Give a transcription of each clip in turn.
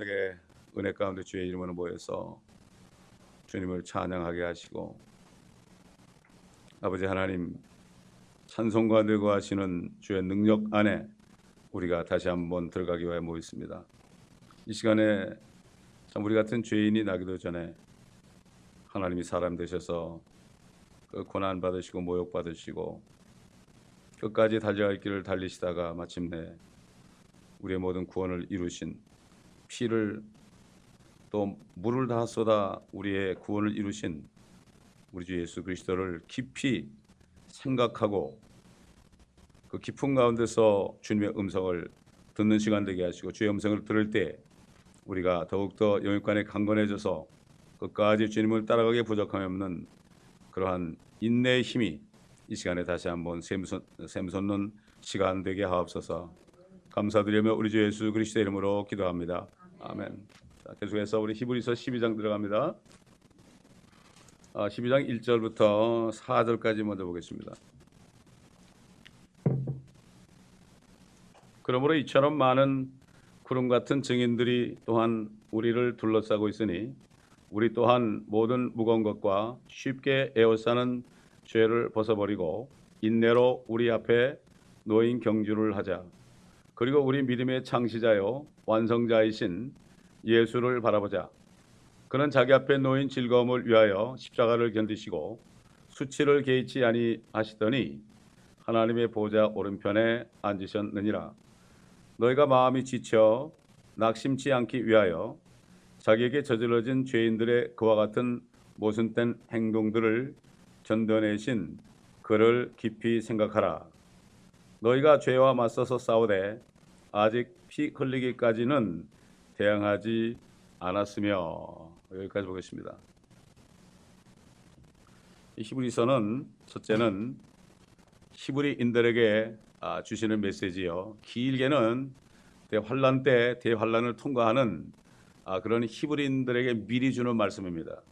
에게 은혜 가운데 주의 이름으로 모여서 주님을 찬양하게 하시고, 아버지 하나님, 찬송과 늙어하시는 주의 능력 안에 우리가 다시 한번 들어가기 위해 모였습니다. 이 시간에 참 우리 같은 죄인이 나기도 전에 하나님이 사람 되셔서 그 고난 받으시고 모욕 받으시고 끝까지 달려갈 길을 달리시다가 마침내 우리의 모든 구원을 이루신, 피를 또 물을 다 쏟아 우리의 구원을 이루신 우리 주 예수 그리스도를 깊이 생각하고 그 깊은 가운데서 주님의 음성을 듣는 시간 되게 하시고, 주의 음성을 들을 때 우리가 더욱더 영육간에 강건해져서 끝까지 주님을 따라가기에 부족함이 없는 그러한 인내의 힘이 이 시간에 다시 한번 샘솟는 시간 되게 하옵소서. 감사드리며 우리 주 예수 그리스도 이름으로 기도합니다. 아멘. 자, 계속해서 우리 히브리서 12장 들어갑니다. 12장 1절부터 4절까지 먼저 보겠습니다. 그러므로 이처럼 많은 구름 같은 증인들이 또한 우리를 둘러싸고 있으니 우리 또한 모든 무거운 것과 쉽게 에워싸는 죄를 벗어버리고 인내로 우리 앞에 놓인 경주를 하자. 그리고 우리 믿음의 창시자요 완성자이신 예수를 바라보자. 그는 자기 앞에 놓인 즐거움을 위하여 십자가를 견디시고 수치를 개의치 아니하시더니 하나님의 보좌 오른편에 앉으셨느니라. 너희가 마음이 지쳐 낙심치 않기 위하여 자기에게 저질러진 죄인들의 그와 같은 모순된 행동들을 견뎌내신 그를 깊이 생각하라. 너희가 죄와 맞서서 싸우되 아직 피 흘리기까지는 대항하지 않았으며. 여기까지 보겠습니다. 이 히브리서는 첫째는 히브리인들에게 주시는 메시지요. 길게는 대환란 때 대환란을 통과하는 그런 히브리인들에게 미리 주는 말씀입니다.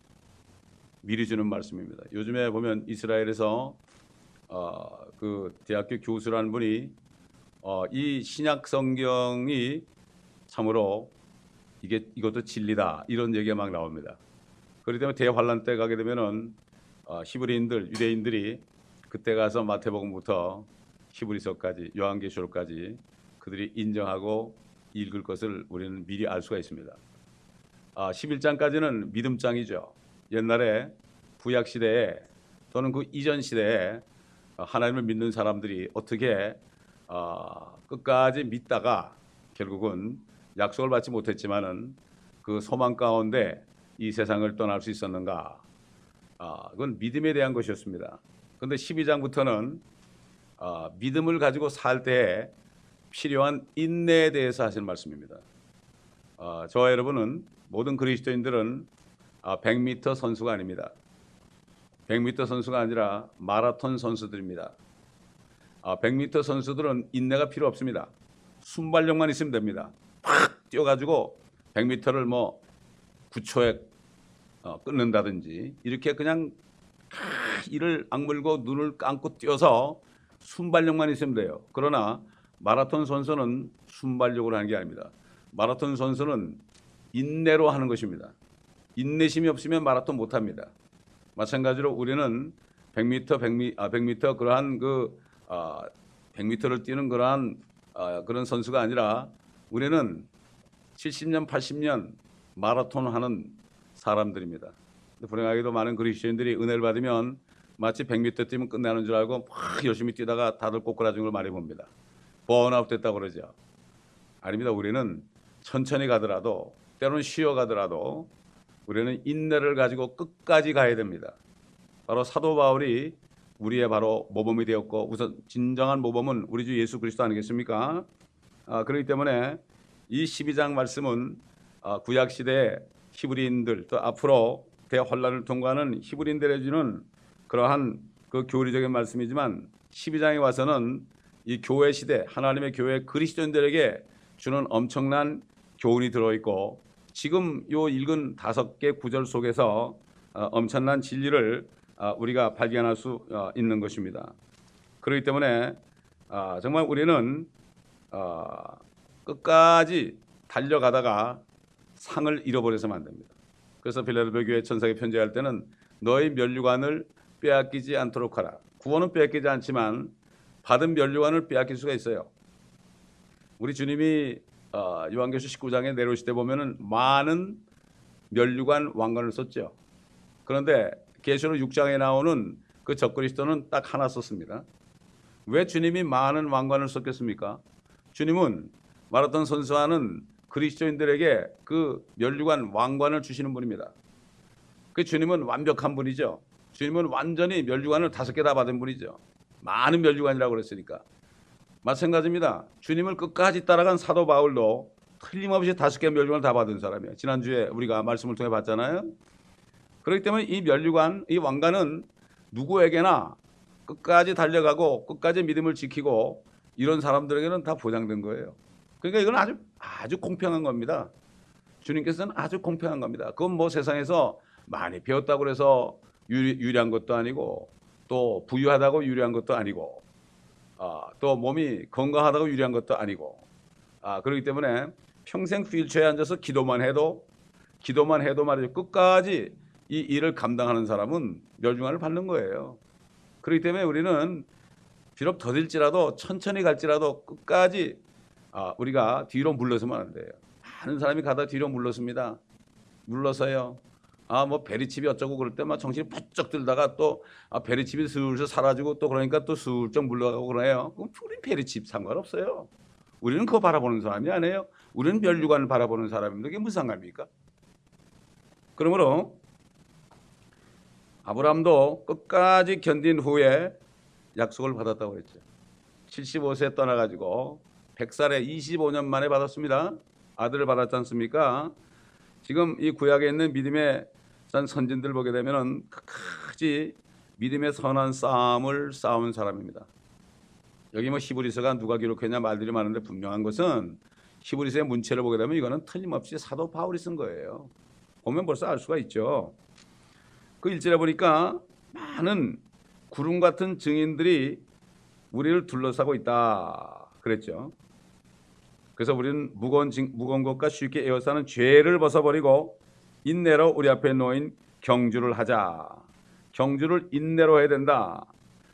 미리 주는 말씀입니다. 요즘에 보면 이스라엘에서 그 대학교 교수라는 분이 이 신약 성경이 참으로 이것도 진리다 이런 얘기가 막 나옵니다. 그렇기 때문에 대환란 때 가게 되면은 히브리인들, 유대인들이 그때 가서 마태복음부터 히브리서까지 요한계시록까지 그들이 인정하고 읽을 것을 우리는 미리 알 수가 있습니다. 11장까지는 믿음장이죠. 옛날에 구약 시대에 또는 그 이전 시대에 하나님을 믿는 사람들이 어떻게 끝까지 믿다가 결국은 약속을 받지 못했지만은 그 소망 가운데 이 세상을 떠날 수 있었는가? 그건 믿음에 대한 것이었습니다. 그런데 12장부터는 믿음을 가지고 살 때 필요한 인내에 대해서 하시는 말씀입니다. 저와 여러분은, 모든 그리스도인들은 100m 선수가 아닙니다. 100m 선수가 아니라 마라톤 선수들입니다. 100m 선수들은 인내가 필요 없습니다. 순발력만 있으면 됩니다. 팍 뛰어가지고 100m를 뭐 9초에 끊는다든지 이렇게 그냥 이를 악물고 눈을 감고 뛰어서 순발력만 있으면 돼요. 그러나 마라톤 선수는 순발력으로 하는 게 아닙니다. 마라톤 선수는 인내로 하는 것입니다. 인내심이 없으면 마라톤 못합니다. 마찬가지로 우리는 100m 그러한 100m를 뛰는 그러한 그런 선수가 아니라 우리는 70년, 80년 마라톤 하는 사람들입니다. 불행하게도 많은 그리스도인들이 은혜를 받으면 마치 100m 뛰면 끝나는 줄 알고 막 열심히 뛰다가 다들 꼬꾸라진 걸 많이 봅니다. 번아웃 됐다고 그러죠. 아닙니다. 우리는 천천히 가더라도, 때로는 쉬어가더라도 우리는 인내를 가지고 끝까지 가야 됩니다. 바로 사도 바울이 우리의 바로 모범이 되었고, 우선 진정한 모범은 우리 주 예수 그리스도 아니겠습니까? 그렇기 때문에 이 12장 말씀은 구약 시대 히브리인들, 또 앞으로 대환란을 통과하는 히브리인들에 주는 그러한 그 교리적인 말씀이지만, 12장에 와서는 이 교회 시대, 하나님의 교회 그리스도인들에게 주는 엄청난 교훈이 들어있고, 지금 요 읽은 5개 구절 속에서 엄청난 진리를 우리가 발견할 수 있는 것입니다. 그렇기 때문에 정말 우리는 끝까지 달려가다가 상을 잃어버려서는 안 됩니다. 그래서 빌라델피아 교회 천사에게 편지할 때는 너의 면류관을 빼앗기지 않도록 하라. 구원은 빼앗기지 않지만 받은 면류관을 빼앗길 수가 있어요. 우리 주님이 요한계시록 19장에 내려오실 때 보면은 많은 면류관 왕관을 썼죠. 그런데 계시록 6장에 나오는 그 적그리스도는 딱 하나 썼습니다. 왜 주님이 많은 왕관을 썼겠습니까? 주님은 마라톤 선수하는 그리스도인들에게 그 면류관 왕관을 주시는 분입니다. 그 주님은 완벽한 분이죠. 주님은 완전히 면류관을 5개 다 받은 분이죠. 많은 면류관이라고 그랬으니까. 마찬가지입니다. 주님을 끝까지 따라간 사도 바울도 틀림없이 5개 면류관을 다 받은 사람이에요. 지난주에 우리가 말씀을 통해 봤잖아요. 그렇기 때문에 이 면류관, 이 왕관은 누구에게나 끝까지 달려가고 끝까지 믿음을 지키고 이런 사람들에게는 다 보장된 거예요. 그러니까 이건 아주 공평한 겁니다. 주님께서는 아주 공평한 겁니다. 그건 뭐 세상에서 많이 배웠다고 해서 유리한 것도 아니고 또 부유하다고 유리한 것도 아니고 또 몸이 건강하다고 유리한 것도 아니고 그렇기 때문에 평생 휠체어에 앉아서 기도만 해도 말이죠. 끝까지 이 일을 감당하는 사람은 멸류관을 받는 거예요. 그렇기 때문에 우리는 비록 더딜지라도 천천히 갈지라도 끝까지 우리가 뒤로 물러서면 안 돼요. 많은 사람이 가다 뒤로 물러섭니다. 물러서요. 뭐 베리칩이 어쩌고 그럴 때 막 정신이 번쩍 들다가 또 베리칩이 슬슬 사라지고 또 그러니까 또 슬쩍 물러가고 그래요. 그럼 우리 베리칩 상관없어요. 우리는 그거 바라보는 사람이 아니에요. 우리는 멸류관을 바라보는 사람인데 그게 무슨 상관입니까? 그러므로 아브라함도 끝까지 견딘 후에 약속을 받았다고 했죠. 75세에 떠나가지고 100살에 25년 만에 받았습니다. 아들을 받았지 않습니까? 지금 이 구약에 있는 믿음의 선진들 보게 되면은 끝까지 믿음의 선한 싸움을 싸운 사람입니다. 여기 뭐 히브리서가 누가 기록했냐 말들이 많은데 분명한 것은 히브리서의 문체를 보게 되면 이거는 틀림없이 사도 바울이 쓴 거예요. 보면 벌써 알 수가 있죠. 그 1절에 보니까 많은 구름 같은 증인들이 우리를 둘러싸고 있다 그랬죠. 그래서 우리는 무거운 것과 쉽게 에워싸는 죄를 벗어버리고 인내로 우리 앞에 놓인 경주를 하자. 경주를 인내로 해야 된다.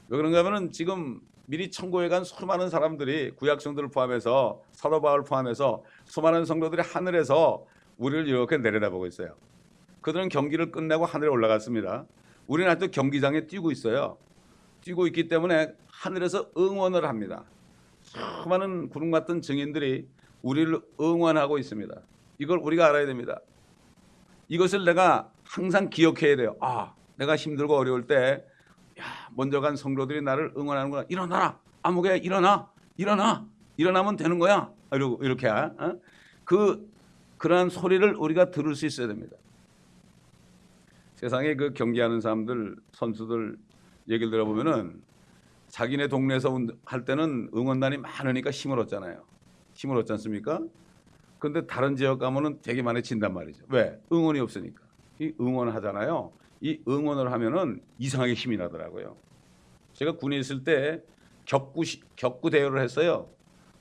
왜 그런가 하면은 지금 미리 천국에 간 수많은 사람들이 구약 성도를 포함해서 사도 바울 포함해서 수많은 성도들이 하늘에서 우리를 이렇게 내려다보고 있어요. 그들은 경기를 끝내고 하늘에 올라갔습니다. 우리는 아직도 경기장에 뛰고 있어요. 뛰고 있기 때문에 하늘에서 응원을 합니다. 수많은 구름 같은 증인들이 우리를 응원하고 있습니다. 이걸 우리가 알아야 됩니다. 이것을 내가 항상 기억해야 돼요. 내가 힘들고 어려울 때 먼저 간 성도들이 나를 응원하는구나. 일어나라. 아무개 일어나면 되는 거야. 이렇게 그러한 소리를 우리가 들을 수 있어야 됩니다. 세상에 그 경기하는 사람들, 선수들 얘기를 들어보면은 자기네 동네에서 할 때는 응원단이 많으니까 힘을 얻잖아요. 힘을 얻지 않습니까? 그런데 다른 지역 가면은 되게 많이 진단 말이죠. 왜? 응원이 없으니까. 이 응원을 하잖아요. 이 응원을 하면은 이상하게 힘이 나더라고요. 제가 군에 있을 때 격구 대회를 했어요.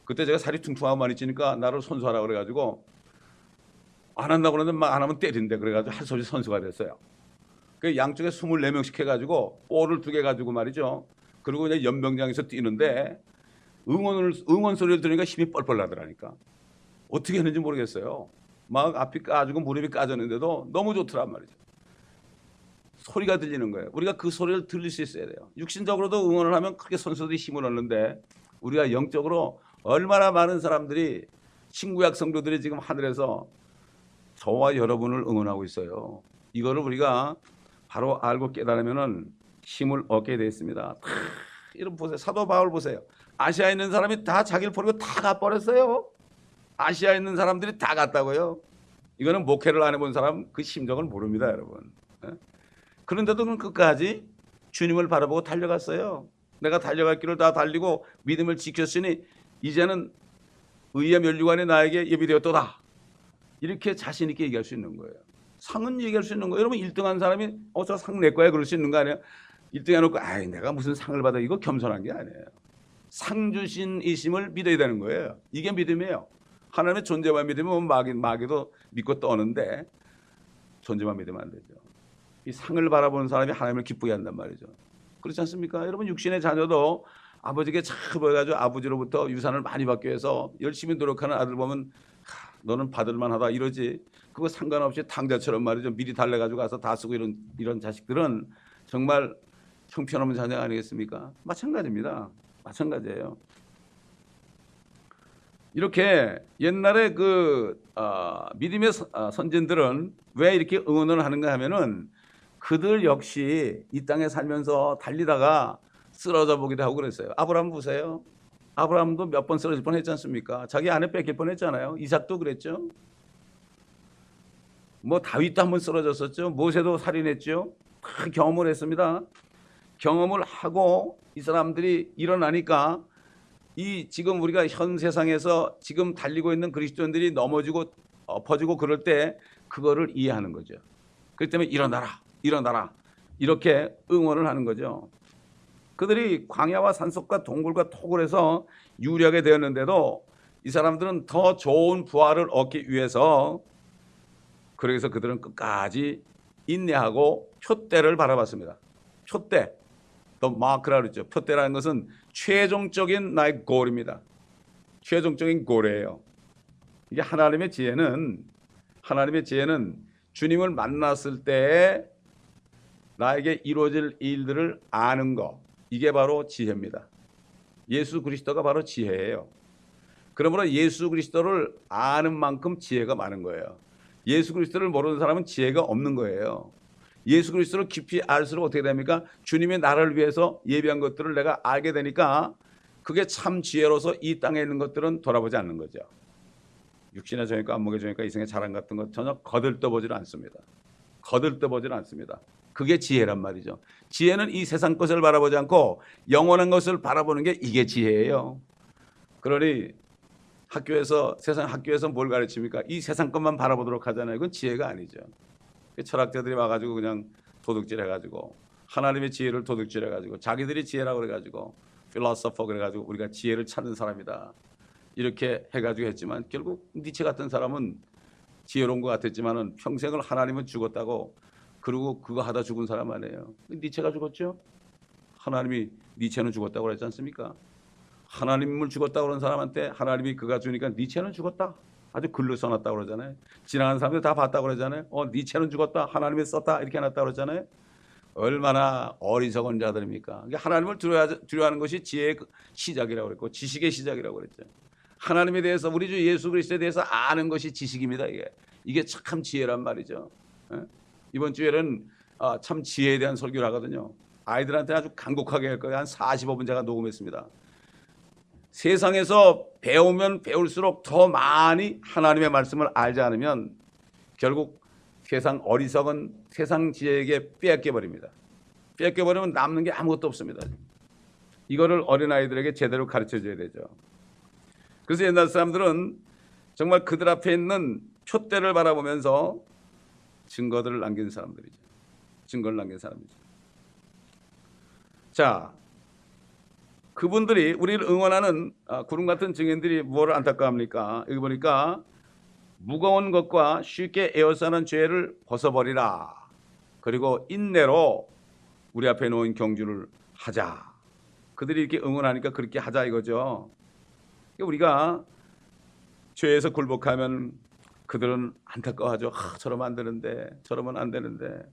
그때 제가 살이 퉁퉁하고 많이 찌니까 나를 선수하라고 그래가지고 안 한다고 그러는데 막 안 하면 때린대. 그래가지고 할 수 없이 선수가 됐어요. 그 양쪽에 24명씩 해가지고 볼을 2개 가지고 말이죠. 그리고 이제 연병장에서 뛰는데 응원 소리를 들으니까 힘이 뻘뻘 나더라니까. 어떻게 했는지 모르겠어요. 막 앞이 까지고 무릎이 까졌는데도 너무 좋더란 말이죠. 소리가 들리는 거예요. 우리가 그 소리를 들릴 수 있어야 돼요. 육신적으로도 응원을 하면 크게 선수들이 힘을 얻는데 우리가 영적으로 얼마나 많은 사람들이 신구약 성도들이 지금 하늘에서 저와 여러분을 응원하고 있어요. 이거를 우리가 바로 알고 깨달으면은 힘을 얻게 되어 있습니다. 이런 보세요. 사도 바울 보세요. 아시아에 있는 사람이 다 자기를 버리고 다 가버렸어요. 아시아에 있는 사람들이 다 갔다고요. 이거는 목회를 안 해본 사람 그 심정을 모릅니다, 여러분. 그런데도 그는 끝까지 주님을 바라보고 달려갔어요. 내가 달려갈 길을 다 달리고 믿음을 지켰으니 이제는 의의 면류관이 나에게 예비되었도다. 이렇게 자신 있게 얘기할 수 있는 거예요. 상은 얘기할 수 있는 거예요. 여러분 1등한 사람이 저 상 내 거야 그럴 수 있는 거 아니에요? 1등 해놓고 내가 무슨 상을 받아. 이거 겸손한 게 아니에요. 상 주신 이심을 믿어야 되는 거예요. 이게 믿음이에요. 하나님의 존재만 믿으면 마귀도 믿고 떠는데 존재만 믿으면 안 되죠. 이 상을 바라보는 사람이 하나님을 기쁘게 한단 말이죠. 그렇지 않습니까? 여러분 육신의 자녀도 아버지에게 잘 보여가지고 아버지로부터 유산을 많이 받기 위해서 열심히 노력하는 아들 보면 너는 받을만하다 이러지. 그거 상관없이 탕자처럼 말이죠. 미리 달래가지고 가서 다 쓰고 이런 자식들은 정말 형편없는 자녀 아니겠습니까? 마찬가지입니다. 마찬가지예요. 이렇게 옛날에 믿음의 선진들은 왜 이렇게 응원을 하는가 하면은 그들 역시 이 땅에 살면서 달리다가 쓰러져 보기도 하고 그랬어요. 아브라함 보세요. 아브라함도 몇 번 쓰러질 뻔했지 않습니까? 자기 아내 뺏길 뻔했잖아요. 이삭도 그랬죠. 뭐 다윗도 한번 쓰러졌었죠. 모세도 살인했죠. 다 경험을 했습니다. 경험을 하고 이 사람들이 일어나니까 이 지금 우리가 현 세상에서 지금 달리고 있는 그리스도인들이 넘어지고 엎어지고 그럴 때 그거를 이해하는 거죠. 그렇기 때문에 일어나라 이렇게 응원을 하는 거죠. 그들이 광야와 산속과 동굴과 톡을 해서 유리하게 되었는데도 이 사람들은 더 좋은 부활을 얻기 위해서 그래서 그들은 끝까지 인내하고 표대를 바라봤습니다. 표대, 또 마크라 그랬죠. 표대라는 것은 최종적인 나의 골입니다. 최종적인 골이에요. 이게 하나님의 지혜는 주님을 만났을 때 나에게 이루어질 일들을 아는 거, 이게 바로 지혜입니다. 예수 그리스도가 바로 지혜예요. 그러므로 예수 그리스도를 아는 만큼 지혜가 많은 거예요. 예수 그리스도를 모르는 사람은 지혜가 없는 거예요. 예수 그리스도를 깊이 알수록 어떻게 됩니까? 주님의 나라를 위해서 예비한 것들을 내가 알게 되니까 그게 참 지혜로서 이 땅에 있는 것들은 돌아보지 않는 거죠. 육신의 정욕과 안목의 정욕과 이생의 자랑 같은 것 전혀 거들떠보질 않습니다. 거들떠보질 않습니다. 그게 지혜란 말이죠. 지혜는 이 세상 것을 바라보지 않고 영원한 것을 바라보는 게 이게 지혜예요. 그러니 세상 학교에서 뭘 가르칩니까? 이 세상 것만 바라보도록 하잖아요. 그건 지혜가 아니죠. 철학자들이 와가지고 그냥 도둑질 해가지고 하나님의 지혜를 도둑질 해가지고 자기들이 지혜라고 그래가지고 필로소퍼 그래가지고 우리가 지혜를 찾는 사람이다 이렇게 해가지고 했지만 결국 니체 같은 사람은 지혜로운 것 같았지만은 평생을 하나님은 죽었다고 그리고 그거 하다 죽은 사람 아니에요. 니체가 죽었죠? 하나님이 니체는 죽었다고 그랬지 않습니까? 하나님을 죽었다고 그런 사람한테 하나님이 그가 주니까 니체는 죽었다. 아주 글로 써놨다고 그러잖아요. 지나가는 사람들 다 봤다고 그러잖아요. 니체는 죽었다. 하나님이 썼다. 이렇게 해놨다고 그러잖아요. 얼마나 어리석은 자들입니까? 하나님을 두려워하는 것이 지혜의 시작이라고 그랬고 지식의 시작이라고 그랬죠. 하나님에 대해서 우리 주 예수 그리스도에 대해서 아는 것이 지식입니다. 이게 참 지혜란 말이죠. 이번 주에는 참 지혜에 대한 설교를 하거든요. 아이들한테 아주 간곡하게 할 거예요. 한 45분 제가 녹음했습니다. 세상에서 배우면 배울수록 더 많이 하나님의 말씀을 알지 않으면 결국 세상 어리석은 세상 지혜에게 빼앗겨버립니다. 빼앗겨버리면 남는 게 아무것도 없습니다. 이거를 어린아이들에게 제대로 가르쳐줘야 되죠. 그래서 옛날 사람들은 정말 그들 앞에 있는 촛대를 바라보면서 증거들을 남긴 사람들이죠. 증거를 남긴 사람이죠. 자, 그분들이 우리를 응원하는 구름 같은 증인들이 뭘 안타까워합니까? 여기 보니까 무거운 것과 쉽게 에워싸는 죄를 벗어버리라. 그리고 인내로 우리 앞에 놓인 경주를 하자. 그들이 이렇게 응원하니까 그렇게 하자 이거죠. 우리가 죄에서 굴복하면 그들은 안타까워하죠. 저러면 안 되는데, 저러면 안 되는데.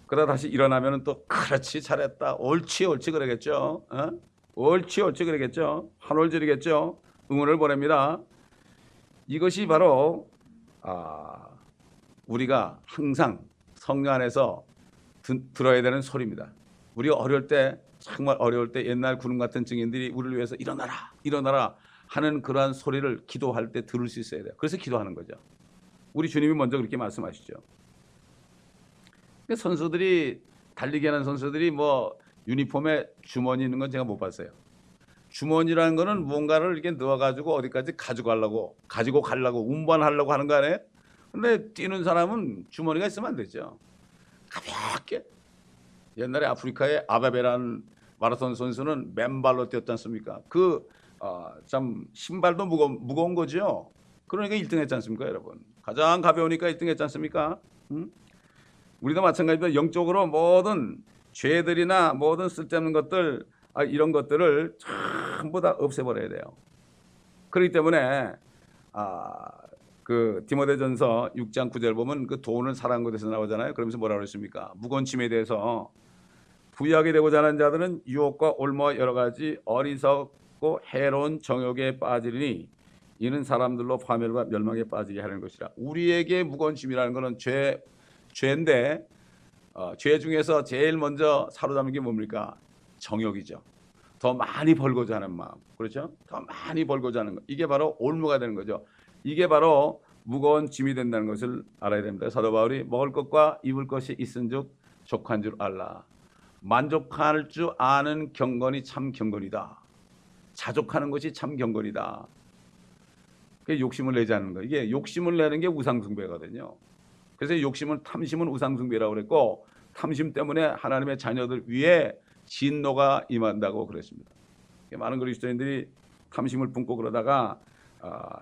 그러다 다시 일어나면 또 그렇지 잘했다 옳지 그러겠죠. 옳지 그러겠죠. 한올절이겠죠. 응원을 보냅니다. 이것이 바로 우리가 항상 성령 안에서 들어야 되는 소리입니다. 우리가 어려울 때 정말 어려울 때 옛날 구름 같은 증인들이 우리를 위해서 일어나라 하는 그러한 소리를 기도할 때 들을 수 있어야 돼요. 그래서 기도하는 거죠. 우리 주님이 먼저 그렇게 말씀하시죠. 선수들이 달리기 하는 선수들이 뭐 유니폼에 주머니 있는 건 제가 못 봤어요. 주머니라는 거는 뭔가를 이렇게 넣어가지고 어디까지 가지고 가려고 운반하려고 하는 거 아니에요? 근데 뛰는 사람은 주머니가 있으면 안 되죠. 가볍게. 옛날에 아프리카의 아바베라는 마라톤 선수는 맨발로 뛰었지 않습니까? 그 참 신발도 무거운 거죠. 그러니까 1등 했지 않습니까, 여러분? 가장 가벼우니까 1등 했지 않습니까? 응? 우리도 마찬가지로 영적으로 모든 죄들이나 모든 쓸데없는 것들, 이런 것들을 전부 다 없애버려야 돼요. 그렇기 때문에 그 디모데전서 6장 9절 보면 그 돈을 사랑한 것에서 나오잖아요. 그러면서 뭐라고 그랬습니까? 무건침에 대해서 부유하게 되고자 하는 자들은 유혹과 올무와 여러 가지 어리석고 해로운 정욕에 빠지리니 이는 사람들로 파멸과 멸망에 빠지게 하는 것이라. 우리에게 무건침이라는 것은 죄인데 죄 중에서 제일 먼저 사로잡는 게 뭡니까? 정욕이죠. 더 많이 벌고자 하는 마음. 그렇죠? 더 많이 벌고자 하는 것. 이게 바로 올무가 되는 거죠. 이게 바로 무거운 짐이 된다는 것을 알아야 됩니다. 사도 바울이 먹을 것과 입을 것이 있은즉 족한 줄 알라. 만족할 줄 아는 경건이 참 경건이다. 자족하는 것이 참 경건이다. 그게 욕심을 내지 않는 거. 이게 욕심을 내는 게 우상숭배거든요. 그래서 욕심은 탐심은 우상숭배라고 그랬고 탐심 때문에 하나님의 자녀들 위에 진노가 임한다고 그랬습니다. 많은 그리스도인들이 탐심을 품고 그러다가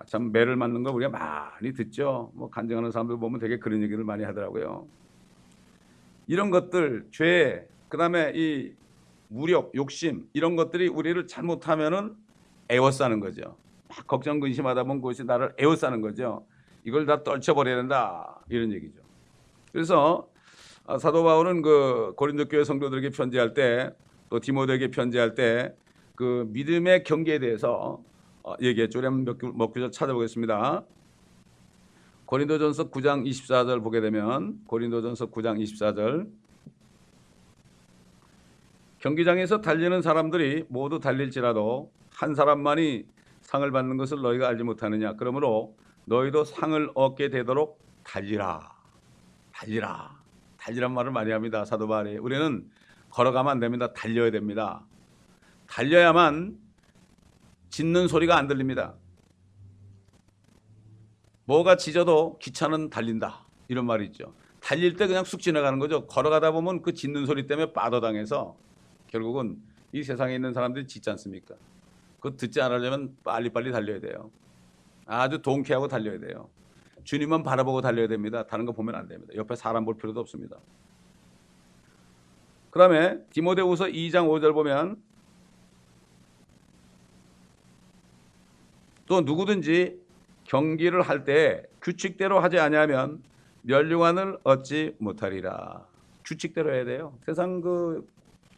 참 매를 맞는 거 우리가 많이 듣죠. 뭐 간증하는 사람들 보면 되게 그런 얘기를 많이 하더라고요. 이런 것들, 죄, 그다음에 이 무력, 욕심 이런 것들이 우리를 잘못하면은 애워싸는 거죠. 막 걱정 근심하다 보면 그것이 나를 애워싸는 거죠. 이걸 다 떨쳐버려야 된다 이런 얘기죠. 그래서 사도 바울은 그 고린도 교회 성도들에게 편지할 때 또 디모데에게 편지할 때 그 믿음의 경계에 대해서 얘기했죠. 우리 한번 몇 구절 찾아보겠습니다. 고린도전서 9장 24절 보게 되면 고린도전서 9장 24절 경기장에서 달리는 사람들이 모두 달릴지라도 한 사람만이 상을 받는 것을 너희가 알지 못하느냐. 그러므로 너희도 상을 얻게 되도록 달리라. 달리라. 달리란 말을 많이 합니다. 사도 바울이. 우리는 걸어가면 안 됩니다. 달려야 됩니다. 달려야만 짖는 소리가 안 들립니다. 뭐가 짖어도 기차는 달린다. 이런 말이 있죠. 달릴 때 그냥 쑥 지나가는 거죠. 걸어가다 보면 그 짖는 소리 때문에 빠져당해서 결국은 이 세상에 있는 사람들이 짖지 않습니까? 그거 듣지 않으려면 빨리빨리 달려야 돼요. 아주 동쾌하고 달려야 돼요. 주님만 바라보고 달려야 됩니다. 다른 거 보면 안 됩니다. 옆에 사람 볼 필요도 없습니다. 그 다음에 디모데후서 2장 5절 보면 또 누구든지 경기를 할 때 규칙대로 하지 아니하면 멸류관을 얻지 못하리라. 규칙대로 해야 돼요. 세상 그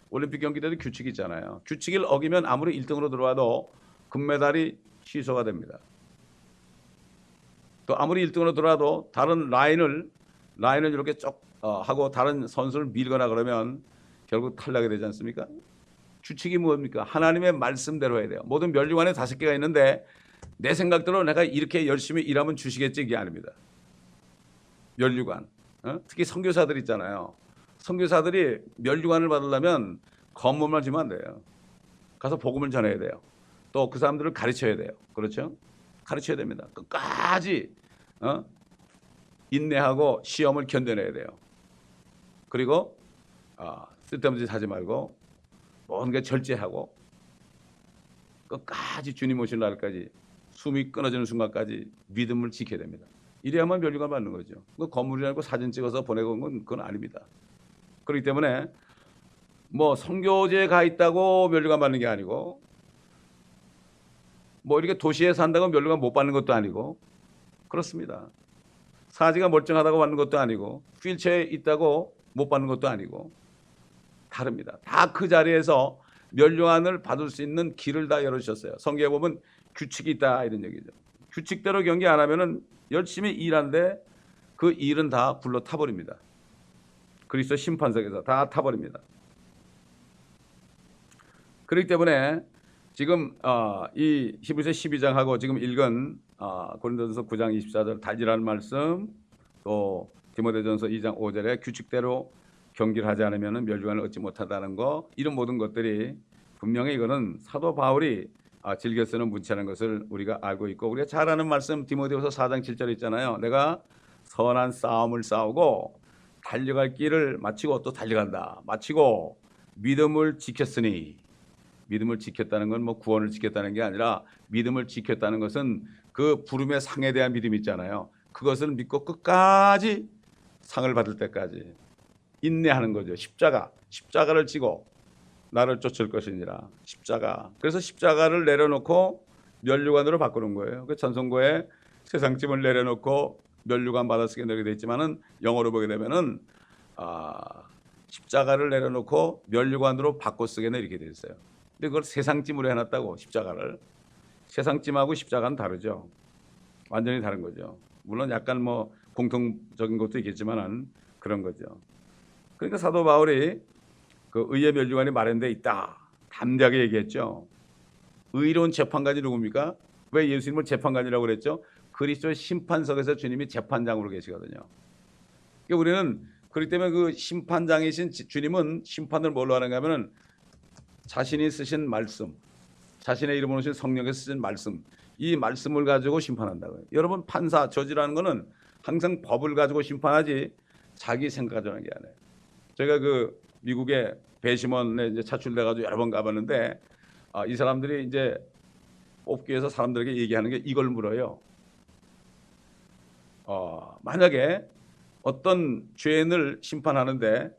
올림픽 경기대도 규칙이 있잖아요. 규칙을 어기면 아무리 1등으로 들어와도 금메달이 취소가 됩니다. 또 아무리 1등으로 들어와도 다른 라인을 이렇게 쭉 하고 다른 선수를 밀거나 그러면 결국 탈락이 되지 않습니까? 규칙이 뭡니까? 하나님의 말씀대로 해야 돼요. 모든 멸류관에 5개가 있는데 내 생각대로 내가 이렇게 열심히 일하면 주시겠지 이게 아닙니다. 멸류관. 특히 선교사들 있잖아요. 선교사들이 멸류관을 받으려면 검문만 주면 안 돼요. 가서 복음을 전해야 돼요. 또 그 사람들을 가르쳐야 돼요. 그렇죠? 가르쳐야 됩니다. 끝까지 인내하고 시험을 견뎌내야 돼요. 그리고 쓸데없는 짓 하지 말고 모든 게 절제하고 끝까지 주님 오실 날까지 숨이 끊어지는 순간까지 믿음을 지켜야 됩니다. 이래야만 멸류관 받는 거죠. 그 건물이라고 사진 찍어서 보내고 온 건 그건 아닙니다. 그렇기 때문에 뭐 선교지에 가 있다고 멸류관 받는 게 아니고 뭐 이렇게 도시에 산다고 멸류관 못 받는 것도 아니고 그렇습니다. 사지가 멀쩡하다고 받는 것도 아니고 휠체어에 있다고 못 받는 것도 아니고 다릅니다. 다 그 자리에서 멸류관을 받을 수 있는 길을 다 열어주셨어요. 성경에 보면 규칙이 있다 이런 얘기죠. 규칙대로 경기 안 하면은 열심히 일하는데 그 일은 다 불러 타버립니다. 그리스도 심판석에서 다 타버립니다. 그렇기 때문에 지금 이 히브리서 12장하고 지금 읽은 고린도전서 9장 24절 달리라는 말씀 또 디모데전서 2장 5절에 규칙대로 경기를 하지 않으면 멸류관을 얻지 못하다는 거 이런 모든 것들이 분명히 이거는 사도 바울이 즐겨 쓰는 문체라는 것을 우리가 알고 있고 우리가 잘 아는 말씀 디모데후서 4장 7절 있잖아요. 내가 선한 싸움을 싸우고 달려갈 길을 마치고 또 달려간다. 마치고 믿음을 지켰으니 믿음을 지켰다는 건 뭐 구원을 지켰다는 게 아니라 믿음을 지켰다는 것은 그 부름의 상에 대한 믿음이 있잖아요. 그것을 믿고 끝까지 상을 받을 때까지 인내하는 거죠. 십자가를 지고 나를 쫓을 것이니라. 십자가. 그래서 십자가를 내려놓고 면류관으로 바꾸는 거예요. 그 전성고에 세상짐을 내려놓고 면류관 받아 쓰게 되게 돼 있지만은 영어로 보게 되면은 십자가를 내려놓고 면류관으로 바꿔 쓰게는 이렇게 돼 있어요. 근데 그걸 세상짐으로 해놨다고. 십자가를. 세상짐하고 십자가는 다르죠. 완전히 다른 거죠. 물론 약간 뭐 공통적인 것도 있겠지만은 그런 거죠. 그러니까 사도 바울이 그 의의 면류관이 마련돼 있다. 담대하게 얘기했죠. 의로운 재판관이 누굽니까? 왜 예수님을 재판관이라고 그랬죠? 그리스도의 심판석에서 주님이 재판장으로 계시거든요. 그러니까 우리는 그렇기 때문에 그 심판장이신 주님은 심판을 뭘로 하는가 하면은 자신이 쓰신 말씀, 자신의 이름으로 오신 성령께서 쓰신 말씀, 이 말씀을 가지고 심판한다고요. 여러분, 판사, 저지라는 거는 항상 법을 가지고 심판하지 자기 생각 가지고 하는 게 아니에요. 제가 그 미국의 배심원에 이제 차출돼가지고 여러 번 가봤는데 이 사람들이 이제 뽑기 위해서 사람들에게 얘기하는 게 이걸 물어요. 만약에 어떤 죄인을 심판하는데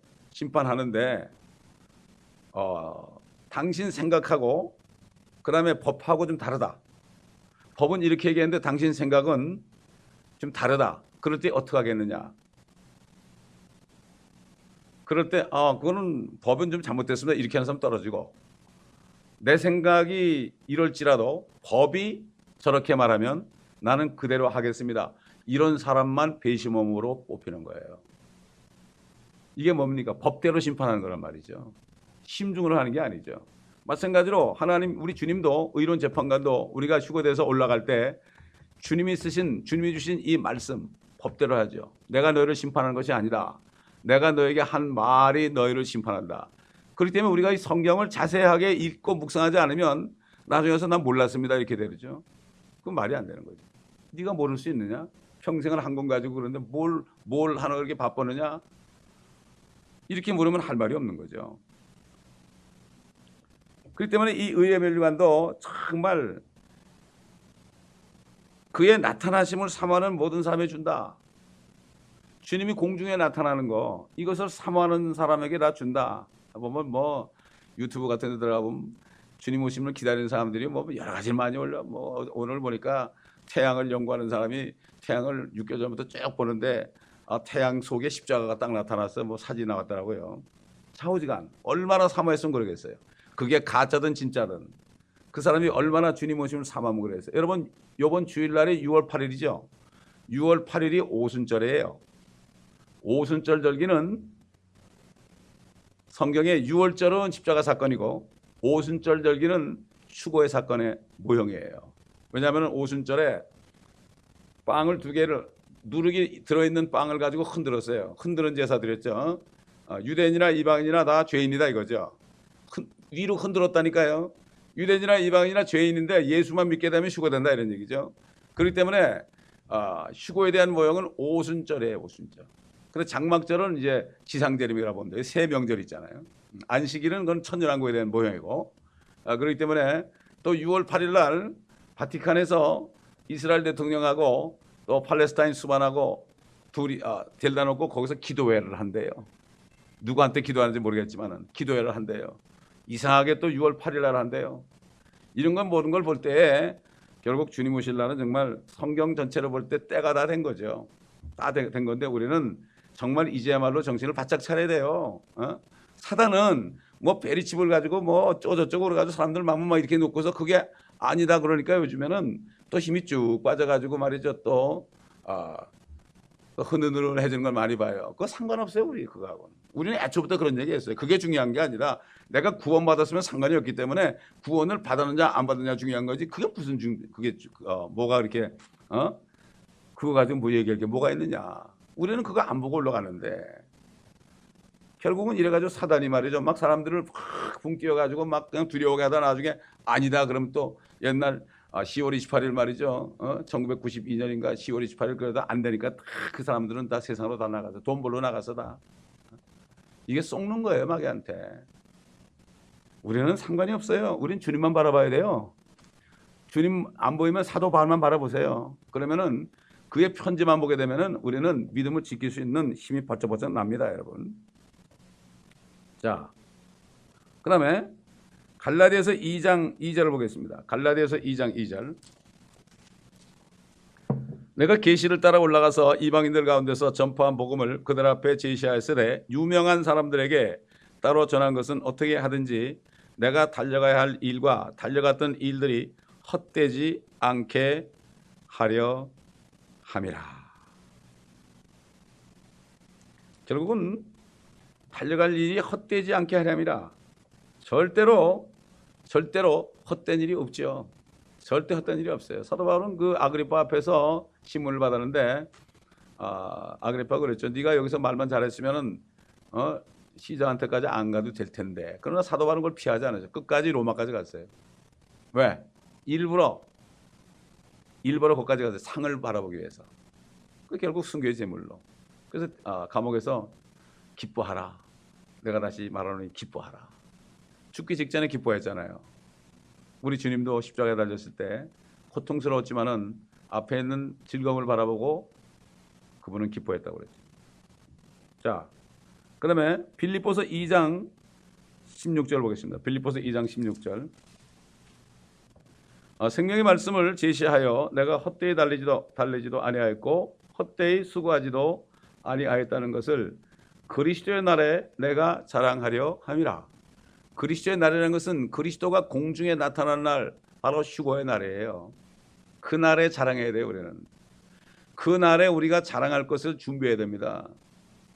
당신 생각하고 그다음에 법하고 좀 다르다. 법은 이렇게 얘기했는데 당신 생각은 좀 다르다. 그럴 때 어떻게 하겠느냐? 그럴 때 그거는 법은 좀 잘못됐습니다. 이렇게 하는 사람 떨어지고, 내 생각이 이럴지라도 법이 저렇게 말하면 나는 그대로 하겠습니다. 이런 사람만 배심원으로 뽑히는 거예요. 이게 뭡니까? 법대로 심판하는 거란 말이죠. 심중으로 하는 게 아니죠. 마찬가지로 하나님, 우리 주님도, 의로운 재판관도 우리가 휴거돼서 올라갈 때 주님이 주신 이 말씀 법대로 하죠. 내가 너희를 심판하는 것이 아니다. 내가 너에게 한 말이 너희를 심판한다. 그렇기 때문에 우리가 이 성경을 자세하게 읽고 묵상하지 않으면 나중에 와서 난 몰랐습니다 이렇게 되죠. 그건 말이 안 되는 거죠. 네가 모를 수 있느냐? 평생을 한 권 가지고 그러는데 뭘 하나 그렇게 바쁘느냐? 이렇게 물으면 할 말이 없는 거죠. 그렇기 때문에 이 의의 면류관도 정말 그의 나타나심을 사모하는 모든 사람에 준다. 주님이 공중에 나타나는 거, 이것을 사모하는 사람에게 다 준다. 보면 뭐 유튜브 같은 데 들어가 보면 주님 오심을 기다리는 사람들이 뭐 여러 가지 많이 올려. 뭐 오늘 보니까 태양을 연구하는 사람이 태양을 6개월 전부터 쭉 보는데 태양 속에 십자가가 딱 나타났어. 뭐 사진 나왔더라고요. 좌우지간 얼마나 사모했으면 그러겠어요. 그게 가짜든 진짜든 그 사람이 얼마나 주님 오심을 사모하면 그랬어요. 여러분, 이번 주일날이 6월 8일이죠. 6월 8일이 오순절이에요. 오순절 절기는 성경의 6월절은 십자가 사건이고 오순절 절기는 휴거의 사건의 모형이에요. 왜냐하면 오순절에 빵을 2개를 누룩이 들어있는 빵을 가지고 흔들었어요. 흔드는 제사 드렸죠. 유대인이나 이방인이나 다 죄인이다 이거죠. 위로 흔들었다니까요. 유대인이나 이방인이나 죄인인데 예수만 믿게 되면 휴거된다 이런 얘기죠. 그렇기 때문에 휴거에 대한 모형은 오순절이에요. 오순절. 그래서 장막절은 이제 지상재림이라고 봅니다. 세 명절 있잖아요. 안식일은 그건 천년왕국에 대한 모형이고, 그렇기 때문에 또 6월 8일 날 바티칸에서 이스라엘 대통령하고 또 팔레스타인 수반하고 둘이 데려다 놓고 거기서 기도회를 한대요. 누구한테 기도하는지 모르겠지만은 기도회를 한대요. 이상하게 또 6월 8일 날 한대요. 이런 건 모든 걸 볼 때 결국 주님 오실 날은 정말 성경 전체로 볼 때 때가 다 된 거죠. 다 된 건데 우리는 정말 이제야말로 정신을 바짝 차려야 돼요. 사단은 뭐 베리칩을 가지고 뭐 어쩌고저쩌고 가지고 사람들 마음을 막 이렇게 놓고서 그게 아니다 그러니까 요즘에는 또 힘이 쭉 빠져가지고 말이죠. 또 흐느흐느해지는 걸 많이 봐요. 그거 상관없어요 우리 그거하고는. 우리는 애초부터 그런 얘기했어요. 그게 중요한 게 아니라 내가 구원받았으면 상관이 없기 때문에 구원을 받았느냐 안 받았느냐 중요한 거지. 그게 무슨 그게 뭐가 그렇게 그거 가지고 뭐 얘기할 게 뭐가 있느냐. 우리는 그거 안 보고 올라가는데 결국은 이래가지고 사단이 말이죠. 막 사람들을 확 붕 뛰어가지고 막 그냥 두려워하게 하다 나중에 아니다 그러면 또 옛날 10월 28일 말이죠. 1992년인가 10월 28일 그러다 안 되니까 다 그 사람들은 다 세상으로 다 나가서 돈 벌러 나가서 다 이게 속는 거예요 마귀한테. 우리는 상관이 없어요. 우린 주님만 바라봐야 돼요. 주님 안 보이면 사도 바울만 바라보세요. 그러면은 그의 편지만 보게 되면은 우리는 믿음을 지킬 수 있는 힘이 번쩍번쩍 납니다, 여러분. 자, 그다음에 갈라디아서 2장 2절을 보겠습니다. 갈라디아서 2장 2절. 내가 계시를 따라 올라가서 이방인들 가운데서 전파한 복음을 그들 앞에 제시하였으되 유명한 사람들에게 따로 전한 것은 어떻게 하든지 내가 달려가야 할 일과 달려갔던 일들이 헛되지 않게 하려 함이라. 결국은 달려갈 일이 헛되지 않게 하려 함이라. 절대로 헛된 일이 없죠. 절대 헛된 일이 없어요. 사도 바울은 그 아그리파 앞에서 신문을 받았는데 아그리파가 그랬죠. 네가 여기서 말만 잘했으면은 시장한테까지 안 가도 될 텐데. 그러나 사도 바울은 그걸 피하지 않았죠. 끝까지 로마까지 갔어요. 왜? 일부러 거기까지 가서 상을 바라보기 위해서. 그 결국 순교의 제물로. 그래서 감옥에서 기뻐하라. 내가 다시 말하노니 기뻐하라. 죽기 직전에 기뻐했잖아요. 우리 주님도 십자가에 달렸을 때 고통스러웠지만은 앞에 있는 즐거움을 바라보고 그분은 기뻐했다고 그랬죠. 자, 그다음에 빌립보서 2장 16절 보겠습니다. 빌립보서 2장 16절. 생명의 말씀을 제시하여 내가 헛되이 달리지도 아니하였고 헛되이 수고하지도 아니하였다는 것을 그리스도의 날에 내가 자랑하려 함이라. 그리스도의 날이라는 것은 그리스도가 공중에 나타나는 날, 바로 휴거의 날이에요. 그 날에 자랑해야 돼요. 우리는 그 날에 우리가 자랑할 것을 준비해야 됩니다.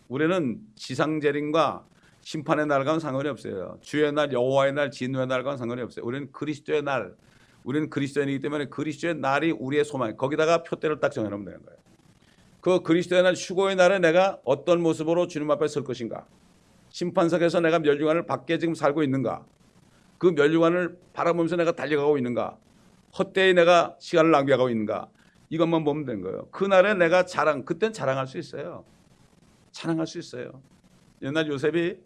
우리는 지상재림과 심판의 날과는 상관이 없어요. 주의 날, 여호와의 날, 진노의 날과는 상관이 없어요. 우리는 그리스도의 날, 우리는 그리스도인이기 때문에 그리스도의 날이 우리의 소망. 거기다가 표대를 딱 정해놓으면 되는 거예요. 그 그리스도의 날, 휴거의 날에 내가 어떤 모습으로 주님 앞에 설 것인가? 심판석에서 내가 멸류관을 받게 지금 살고 있는가? 그 멸류관을 바라보면서 내가 달려가고 있는가? 헛되이 내가 시간을 낭비하고 있는가? 이것만 보면 되는 거예요. 그날에 내가 그땐 자랑할 수 있어요. 자랑할 수 있어요. 옛날 요셉이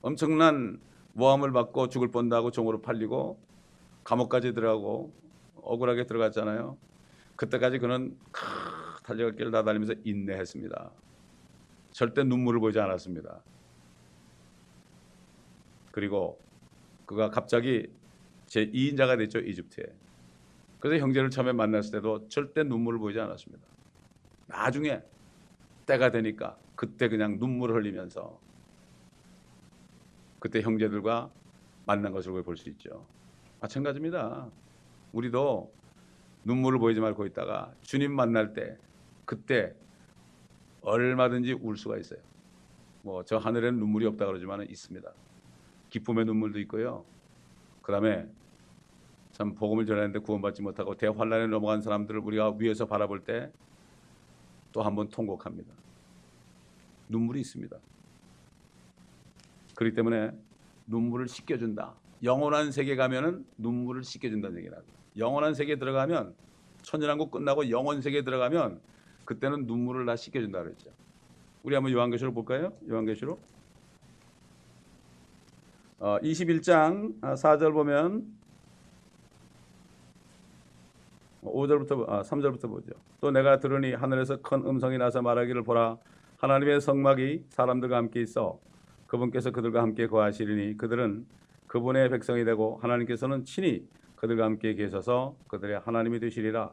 엄청난 모함을 받고 죽을 뻔도 하고 종으로 팔리고 감옥까지 들어가고 억울하게 들어갔잖아요. 그때까지 그는 달려갈 길을 다 달리면서 인내했습니다. 절대 눈물을 보이지 않았습니다. 그리고 그가 갑자기 제2인자가 됐죠. 이집트에. 그래서 형제를 처음에 만났을 때도 절대 눈물을 보이지 않았습니다. 나중에 때가 되니까 그때 그냥 눈물을 흘리면서 그때 형제들과 만난 것을 볼 수 있죠. 마찬가지입니다. 우리도 눈물을 보이지 말고 있다가 주님 만날 때 그때 얼마든지 울 수가 있어요. 뭐 저 하늘에는 눈물이 없다 그러지만 있습니다. 기쁨의 눈물도 있고요. 그다음에 참 복음을 전하는데 구원받지 못하고 대환란에 넘어간 사람들을 우리가 위에서 바라볼 때 또 한 번 통곡합니다. 눈물이 있습니다. 그렇기 때문에 눈물을 씻겨준다. 영원한 세계 가면은 눈물을 씻겨준다는 얘기를 합니다. 영원한 세계에 들어가면 천연왕국 끝나고 영원 세계에 들어가면 그때는 눈물을 다 씻겨준다 그랬죠. 우리 한번 요한계시록 볼까요? 요한계시록 21장 4절 보면 5절부터 3절부터 보죠. 또 내가 들으니 하늘에서 큰 음성이 나서 말하기를 보라 하나님의 성막이 사람들과 함께 있어 그분께서 그들과 함께 거하시리니 그들은 그분의 백성이 되고 하나님께서는 친히 그들과 함께 계셔서 그들의 하나님이 되시리라.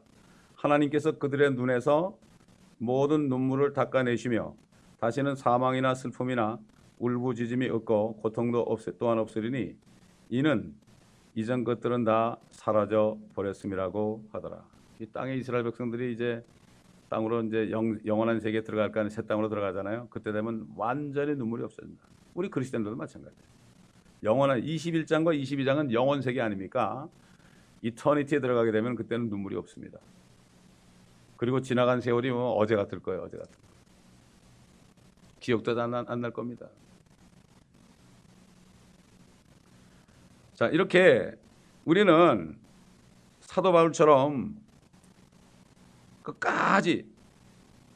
하나님께서 그들의 눈에서 모든 눈물을 닦아내시며 다시는 사망이나 슬픔이나 울부짖음이 없고 고통도 또한 없으리니 이는 이전 것들은 다 사라져 버렸음이라고 하더라. 이 땅의 이스라엘 백성들이 이제 땅으로 이제 영원한 세계에 들어갈까 하는 새 땅으로 들어가잖아요. 그때 되면 완전히 눈물이 없어진다. 우리 그리스도인들도 마찬가지예요. 영원한 21장과 22장은 영원 세계 아닙니까? 이터니티에 들어가게 되면 그때는 눈물이 없습니다. 그리고 지나간 세월이 뭐 어제 같을 거예요. 어제 같은 거. 기억도 안 날 겁니다. 자, 이렇게 우리는 사도 바울처럼 끝까지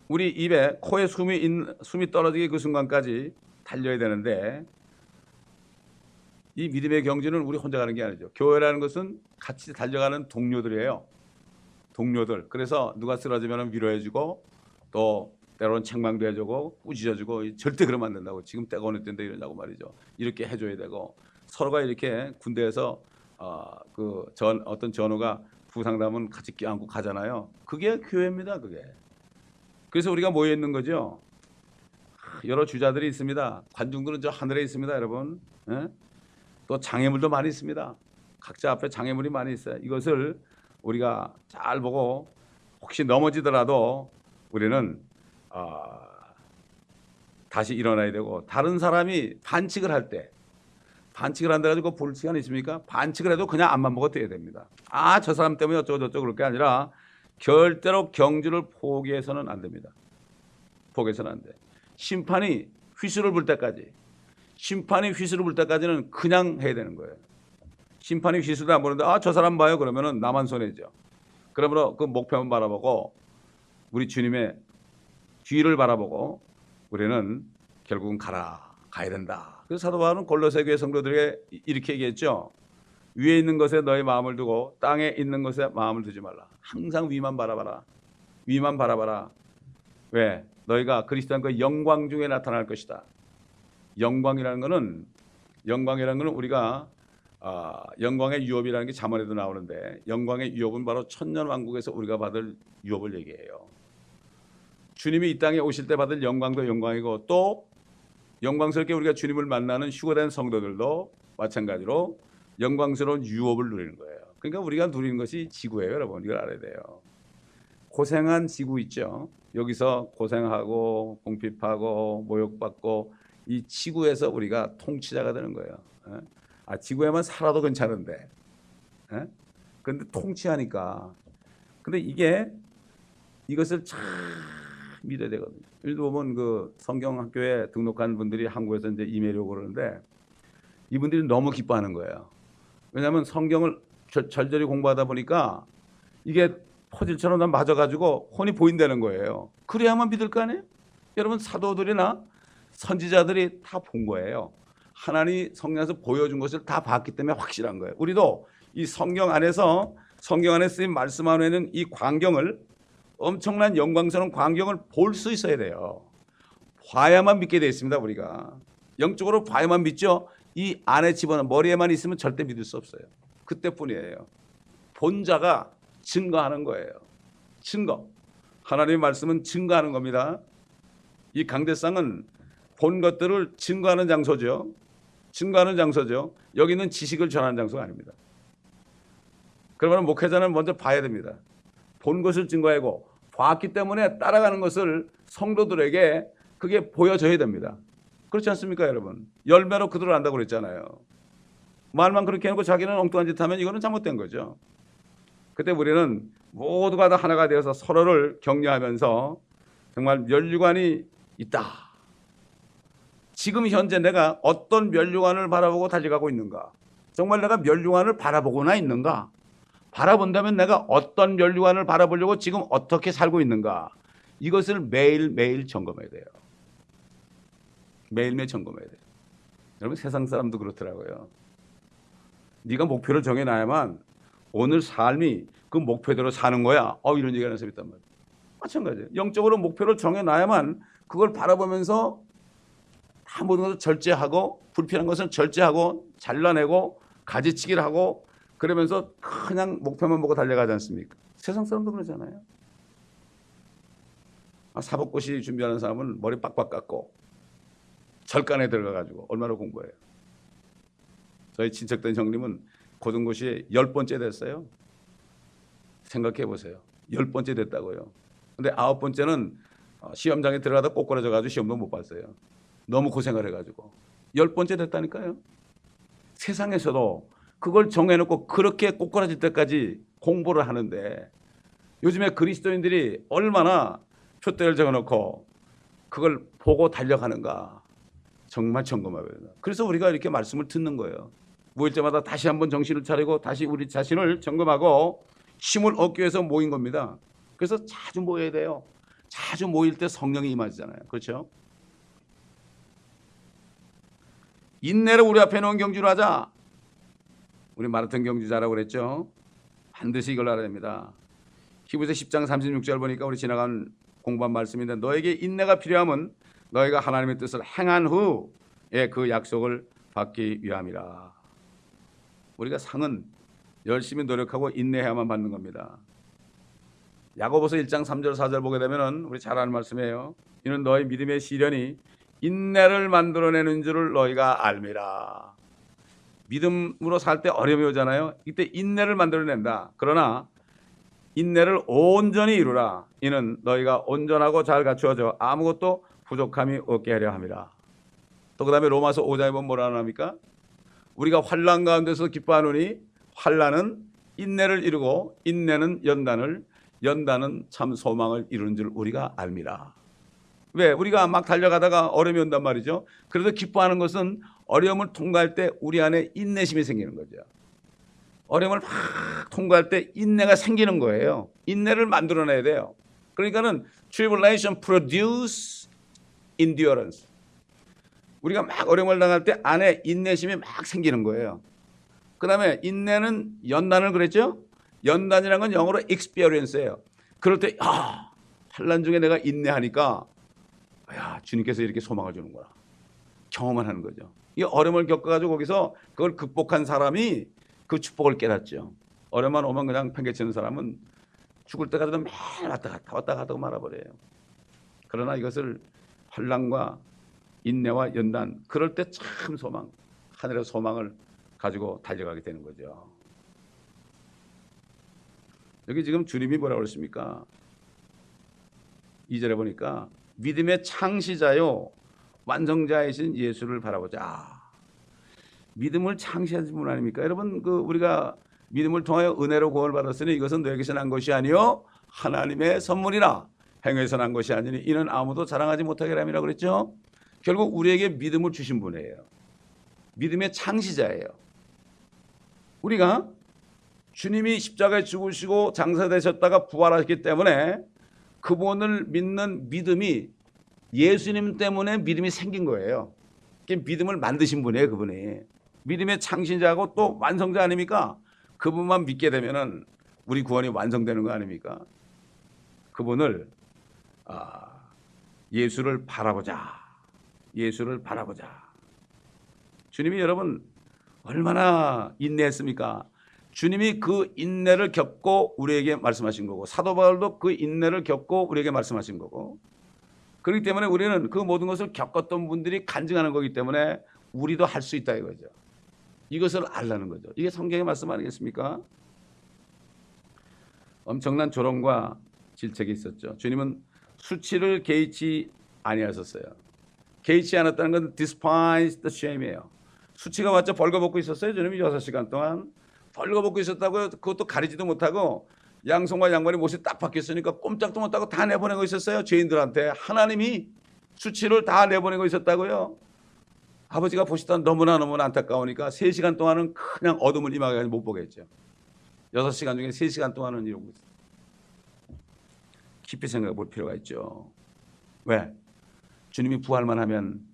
우리 입에 코에 숨이 떨어지기 그 순간까지 달려야 되는데 이 믿음의 경주는 우리 혼자 가는 게 아니죠. 교회라는 것은 같이 달려가는 동료들이에요. 동료들. 그래서 누가 쓰러지면 위로해주고 또 때로는 책망도 해주고 꾸짖어주고 절대 그러면 안 된다고. 지금 때가 어느 때인데 이러냐고 말이죠. 이렇게 해줘야 되고 서로가 이렇게 군대에서 어떤 전우가 부상담은 같이 껴안고 가잖아요. 그게 교회입니다. 그게. 그래서 우리가 모여 있는 거죠. 여러 주자들이 있습니다. 관중들은 저 하늘에 있습니다, 여러분. 예? 또 장애물도 많이 있습니다. 각자 앞에 장애물이 많이 있어요. 이것을 우리가 잘 보고 혹시 넘어지더라도 우리는 다시 일어나야 되고, 다른 사람이 반칙을 할 때, 반칙을 한다 가지고 볼 시간 있습니까? 반칙을 해도 그냥 앞만 보고 뛰어야 됩니다. 저 사람 때문에 어쩌고 저쩌고 그럴 게 아니라 절대로 경주를 포기해서는 안 됩니다. 포기해서는 안 돼. 심판이 휘슬을 불 때까지는 그냥 해야 되는 거예요. 심판이 휘슬도 안 부는데 저 사람 봐요 그러면은 나만 손해죠. 그러므로 그 목표만 바라보고 우리 주님의 뒤를 바라보고 우리는 결국은 가야 된다. 그래서 사도 바울은 골로새 교회 성도들에게 이렇게 얘기했죠. 위에 있는 것에 너의 마음을 두고 땅에 있는 것에 마음을 두지 말라. 항상 위만 바라봐라. 위만 바라봐라. 왜? 너희가 그리스도의 영광 중에 나타날 것이다. 영광이라는 것은 우리가 영광의 유업이라는 게 잠언에도 나오는데, 영광의 유업은 바로 천년왕국에서 우리가 받을 유업을 얘기해요. 주님이 이 땅에 오실 때 받을 영광도 영광이고, 또 영광스럽게 우리가 주님을 만나는 휴거된 성도들도 마찬가지로 영광스러운 유업을 누리는 거예요. 그러니까 우리가 누리는 것이 지구예요, 여러분. 이걸 알아야 돼요. 고생한 지구 있죠. 여기서 고생하고 궁핍하고 모욕받고 이 지구에서 우리가 통치자가 되는 거예요. 지구에만 살아도 괜찮은데, 그런데 통치하니까. 근데 이것을 참 믿어야 되거든요. 예를 보면 그 성경학교에 등록한 분들이 한국에서 이제 임하려고 그러는데 이분들이 너무 기뻐하는 거예요. 왜냐하면 성경을 절절히 공부하다 보니까 이게 퍼즐처럼 난 맞아가지고 혼이 보인다는 거예요. 그래야만 믿을 거 아니에요? 여러분, 사도들이나 선지자들이 다 본 거예요. 하나님이 성령에서 보여준 것을 다 봤기 때문에 확실한 거예요. 우리도 이 성경 안에 쓰인 말씀 안에는 이 광경을, 엄청난 영광스러운 광경을 볼 수 있어야 돼요. 봐야만 믿게 되어 있습니다. 우리가 영적으로 봐야만 믿죠. 이 안에 집어넣은 머리에만 있으면 절대 믿을 수 없어요. 그때뿐이에요. 본 자가 증거하는 거예요. 증거. 하나님의 말씀은 증거하는 겁니다. 이 강대상은 본 것들을 증거하는 장소죠. 증거하는 장소죠. 여기는 지식을 전하는 장소가 아닙니다. 그러면 목회자는 먼저 봐야 됩니다. 본 것을 증거하고 봤기 때문에 따라가는 것을 성도들에게 그게 보여져야 됩니다. 그렇지 않습니까, 여러분? 열매로 그들을 안다고 그랬잖아요. 말만 그렇게 해놓고 자기는 엉뚱한 짓 하면 이거는 잘못된 거죠. 그때 우리는 모두가 다 하나가 되어서 서로를 격려하면서 정말 면류관이 있다. 지금 현재 내가 어떤 면류관을 바라보고 달려가고 있는가? 정말 내가 면류관을 바라보고나 있는가? 바라본다면 내가 어떤 면류관을 바라보려고 지금 어떻게 살고 있는가? 이것을 매일매일 점검해야 돼요. 매일매일 점검해야 돼요. 여러분, 세상 사람도 그렇더라고요. 네가 목표를 정해놔야만 오늘 삶이 그 목표대로 사는 거야. 이런 얘기하는 사람이 있단 말이에요. 마찬가지예요. 영적으로 목표를 정해놔야만 그걸 바라보면서 다 모든 것을 절제하고 불필요한 것은 절제하고 잘라내고 가지치기를 하고 그러면서 그냥 목표만 보고 달려가지 않습니까? 세상 사람도 그러잖아요. 사법고시 준비하는 사람은 머리 빡빡 깎고 절간에 들어가가지고 얼마나 공부해요. 저희 친척된 형님은 고등고시에 10번째 됐어요. 생각해 보세요. 10번째 됐다고요. 근데 9번째는 시험장에 들어가다 꼬꾸라져가지고 시험도 못 봤어요. 너무 고생을 해가지고. 10번째 됐다니까요. 세상에서도 그걸 정해놓고 그렇게 꼬꾸라질 때까지 공부를 하는데 요즘에 그리스도인들이 얼마나 표대를 적어놓고 그걸 보고 달려가는가 정말 점검해야 된다. 그래서 우리가 이렇게 말씀을 듣는 거예요. 모일 때마다 다시 한번 정신을 차리고 다시 우리 자신을 점검하고 힘을 얻기 위해서 모인 겁니다. 그래서 자주 모여야 돼요. 자주 모일 때 성령이 임하잖아요. 그렇죠? 인내를 우리 앞에 놓은 경주로 하자. 우리 마라톤 경주자라고 그랬죠. 반드시 이걸 알아야 됩니다. 히브리서 10장 36절 보니까 우리 지나간 공부한 말씀인데 너에게 인내가 필요하면 너희가 하나님의 뜻을 행한 후에 그 약속을 받기 위함이라. 우리가 상은 열심히 노력하고 인내해야만 받는 겁니다. 야고보서 1장 3절 4절 보게 되면 우리 잘 아는 말씀이에요. 이는 너희 믿음의 시련이 인내를 만들어내는 줄을 너희가 알미라. 믿음으로 살 때 어려움이 오잖아요. 이때 인내를 만들어낸다. 그러나 인내를 온전히 이루라. 이는 너희가 온전하고 잘 갖추어져 아무것도 부족함이 없게 하려 함이라. 또 그 다음에 로마서 5장에 보면 뭐라 합니까? 우리가 환난 가운데서 기뻐하노니 환난은 인내를 이루고 인내는 연단은 참 소망을 이루는 줄 우리가 알미라. 왜? 우리가 막 달려가다가 어려움이 온단 말이죠. 그래도 기뻐하는 것은 어려움을 통과할 때 우리 안에 인내심이 생기는 거죠. 어려움을 막 통과할 때 인내가 생기는 거예요. 인내를 만들어내야 돼요. 그러니까는 tribulation produce endurance. 우리가 막 어려움을 당할 때 안에 인내심이 막 생기는 거예요. 그 다음에 인내는 연단을 그랬죠? 연단이라는 건 영어로 experience예요. 그럴 때 환난 중에 내가 인내하니까 야, 주님께서 이렇게 소망을 주는구나. 경험을 하는 거죠. 이 어려움을 겪어가지고 거기서 그걸 극복한 사람이 그 축복을 깨닫죠. 어려움만 오면 그냥 팽개치는 사람은 죽을 때까지도 매일 왔다 갔다 말아버려요. 그러나 이것을 환난과 인내와 연단, 그럴 때 참 소망, 하늘의 소망을 가지고 달려가게 되는 거죠. 여기 지금 주님이 뭐라고 그러십니까? 2절에 보니까 믿음의 창시자요 완성자이신 예수를 바라보자. 믿음을 창시하신 분 아닙니까? 여러분, 우리가 믿음을 통하여 은혜로 구원을 받았으니 이것은 너에게서 난 것이 아니요 하나님의 선물이라. 행위에서 난 것이 아니니 이는 아무도 자랑하지 못하게 함이라 그랬죠. 결국 우리에게 믿음을 주신 분이에요. 믿음의 창시자예요. 우리가 주님이 십자가에 죽으시고 장사되셨다가 부활하셨기 때문에 그분을 믿는 믿음이 예수님 때문에 믿음이 생긴 거예요. 믿음을 만드신 분이에요. 그분이 믿음의 창시자고 또 완성자 아닙니까? 그분만 믿게 되면은 우리 구원이 완성되는 거 아닙니까? 그분을 예수를 바라보자. 예수를 바라보자. 주님이 여러분 얼마나 인내했습니까? 주님이 그 인내를 겪고 우리에게 말씀하신 거고 사도 바울도 그 인내를 겪고 우리에게 말씀하신 거고, 그렇기 때문에 우리는 그 모든 것을 겪었던 분들이 간증하는 거기 때문에 우리도 할 수 있다 이거죠. 이것을 알라는 거죠. 이게 성경의 말씀 아니겠습니까? 엄청난 조롱과 질책이 있었죠. 주님은 수치를 개의치 아니하셨어요. 개의치 않았다는 건 despise the shame이에요. 수치가 왔자 벌거벗고 있었어요. 주님이 6시간 동안 벌거벗고 있었다고요. 그것도 가리지도 못하고 양손과 양발이 못이 딱 박혔으니까 꼼짝도 못하고 다 내보내고 있었어요. 죄인들한테 하나님이 수치를 다 내보내고 있었다고요. 아버지가 보시다 너무나 안타까우니까 3시간 동안은 그냥 어둠을 임하게 못 보겠죠. 6시간 중에 3시간 동안은 이러고 있어요. 깊이 생각해 볼 필요가 있죠. 왜? 주님이 부활만 하면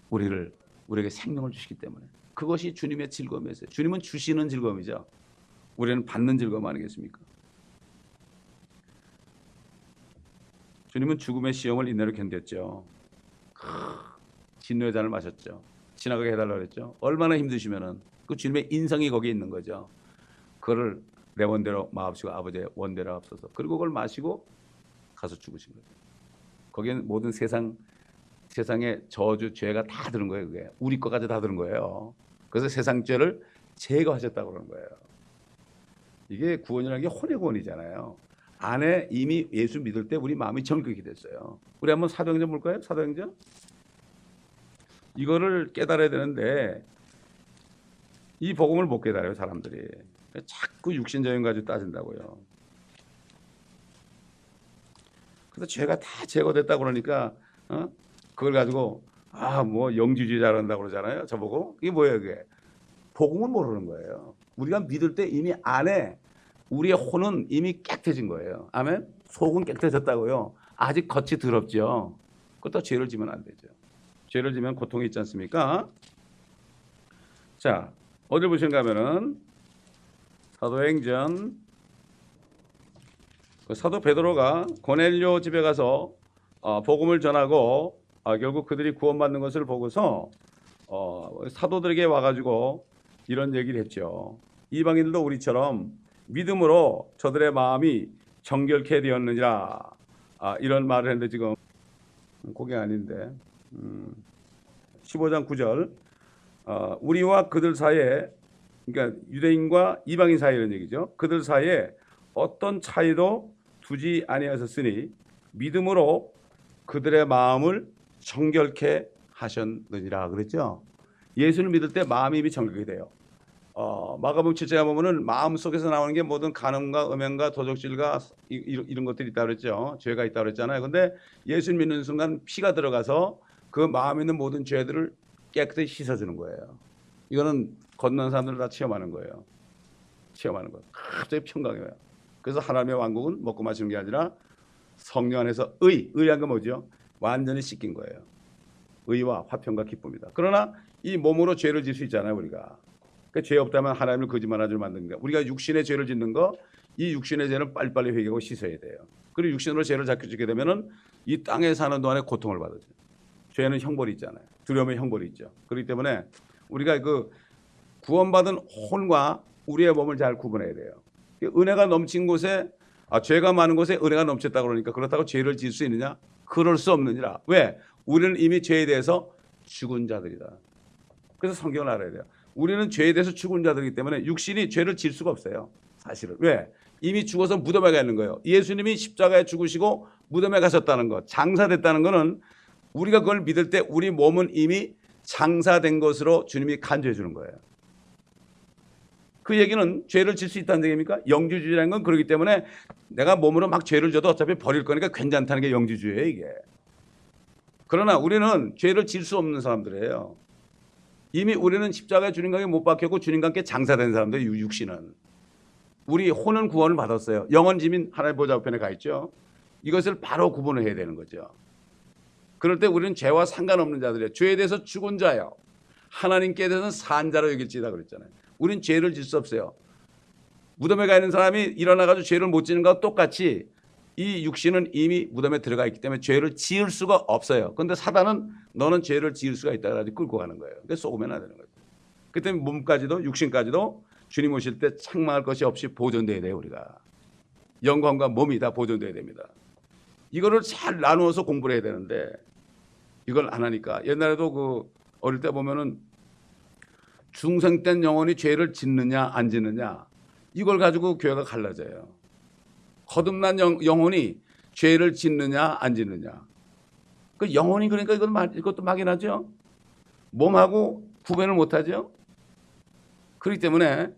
우리에게 생명을 주시기 때문에. 그것이 주님의 즐거움이었어요. 주님은 주시는 즐거움이죠. 우리는 받는 즐거움 아니겠습니까? 주님은 죽음의 시험을 인내로 견뎠죠. 진노의 잔을 마셨죠. 지나가게 해달라고 했죠. 얼마나 힘드시면은 그 주님의 인성이 거기에 있는 거죠. 그거를 내 원대로 마옵시고 아버지의 원대로 앞서서, 그리고 그걸 마시고 가서 죽으신 거죠. 거기에는 모든 세상의 저주, 죄가 다 들은 거예요. 그게 우리 것까지 다 들은 거예요. 그래서 세상 죄를 제거하셨다고 그러는 거예요. 이게 구원이라는 게 혼의 구원이잖아요. 안에 이미 예수 믿을 때 우리 마음이 정결이 됐어요. 우리 한번 사도행전 볼까요? 사도행전. 이거를 깨달아야 되는데 이 복음을 못 깨달아요, 사람들이. 자꾸 육신적인 가지고 따진다고요. 그래서 죄가 다 제거됐다고 그러니까 그걸 가지고 뭐 영지주의자란다고 그러잖아요. 저보고 이게 뭐예요, 그게? 복음을 모르는 거예요. 우리가 믿을 때 이미 안에 우리의 혼은 이미 깨끗해진 거예요. 아멘. 속은 깨끗해졌다고요. 아직 겉이 더럽죠. 그것도 죄를 지면 안 되죠. 죄를 지면 고통이 있지 않습니까? 자, 어딜 보시는가 하면은 사도행전 그 사도 베드로가 고넬료 집에 가서 복음을 전하고 결국 그들이 구원받는 것을 보고서 사도들에게 와가지고 이런 얘기를 했죠. 이방인들도 우리처럼 믿음으로 저들의 마음이 정결케 되었느니라. 이런 말을 했는데 지금 그게 아닌데 15장 9절 우리와 그들 사이에, 그러니까 유대인과 이방인 사이 이런 얘기죠. 그들 사이에 어떤 차이도 두지 아니하셨으니 믿음으로 그들의 마음을 정결케 하셨느니라 그랬죠. 예수를 믿을 때 마음이 이미 정결이 돼요. 마가복음 7장에 보면은 마음 속에서 나오는 게 모든 간음과 음행과 도적질과 이런 것들이 있다 그랬죠. 죄가 있다 그랬잖아요. 근데 예수를 믿는 순간 피가 들어가서 그 마음에 있는 모든 죄들을 깨끗이 씻어주는 거예요. 이거는 건너는 사람들 다 체험하는 거예요. 체험하는 거예요. 갑자기 평강해요. 그래서 하나님의 왕국은 먹고 마시는 게 아니라 성령 안에서 의한 건 뭐죠? 완전히 씻긴 거예요. 의와 화평과 기쁨이다. 그러나 이 몸으로 죄를 질 수 있잖아요, 우리가. 그러니까 죄 없다면 하나님을 거짓말하지 만드는 거야. 우리가 육신의 죄를 짓는 거, 이 육신의 죄는 빨리빨리 회개하고 씻어야 돼요. 그리고 육신으로 죄를 자꾸 짓게 되면은 이 땅에 사는 동안에 고통을 받아요. 죄는 형벌이 있잖아요. 두려움의 형벌이 있죠. 그렇기 때문에 우리가 그 구원받은 혼과 우리의 몸을 잘 구분해야 돼요. 은혜가 넘친 곳에 죄가 많은 곳에 은혜가 넘쳤다 그러니까 그렇다고 죄를 지을 수 있느냐? 그럴 수 없느니라. 왜? 우리는 이미 죄에 대해서 죽은 자들이다. 그래서 성경을 알아야 돼요. 우리는 죄에 대해서 죽은 자들이기 때문에 육신이 죄를 지을 수가 없어요. 사실은. 왜? 이미 죽어서 무덤에 가 있는 거예요. 예수님이 십자가에 죽으시고 무덤에 가셨다는 것, 장사됐다는 것은 우리가 그걸 믿을 때 우리 몸은 이미 장사된 것으로 주님이 간주해 주는 거예요. 그 얘기는 죄를 질 수 있다는 얘기입니까? 영주주의라는 건 그렇기 때문에 내가 몸으로 막 죄를 져도 어차피 버릴 거니까 괜찮다는 게 영주주의예요, 이게. 그러나 우리는 죄를 질 수 없는 사람들이에요. 이미 우리는 십자가에 주님과 못 박혔고 주님과 함께 장사된 사람들이에요, 육신은. 우리 혼은 구원을 받았어요. 영원 지민 하나님 보좌 우편에 가 있죠. 이것을 바로 구분을 해야 되는 거죠. 그럴 때 우리는 죄와 상관없는 자들이에요. 죄에 대해서 죽은 자요. 하나님께 대해서는 산 자로 여길지다 그랬잖아요. 우리는 죄를 질 수 없어요. 무덤에 가 있는 사람이 일어나가지고 죄를 못 지는 것과 똑같이 이 육신은 이미 무덤에 들어가 있기 때문에 죄를 지을 수가 없어요. 그런데 사단은 너는 죄를 지을 수가 있다 그래서 끌고 가는 거예요. 근데 속으면 안 되는 거죠. 그 때문에 몸까지도 육신까지도 주님 오실 때 책망할 것이 없이 보존돼야 돼요. 우리가. 영광과 몸이 다 보존돼야 됩니다. 이거를 잘 나누어서 공부를 해야 되는데 이걸 안 하니까 옛날에도 그 어릴 때 보면은 중생 땐 영혼이 죄를 짓느냐 안 짓느냐 이걸 가지고 교회가 갈라져요. 거듭난 영혼이 죄를 짓느냐 안 짓느냐. 그 영혼이 그러니까 이것도 막연하죠. 몸하고 구분을 못하죠. 그렇기 때문에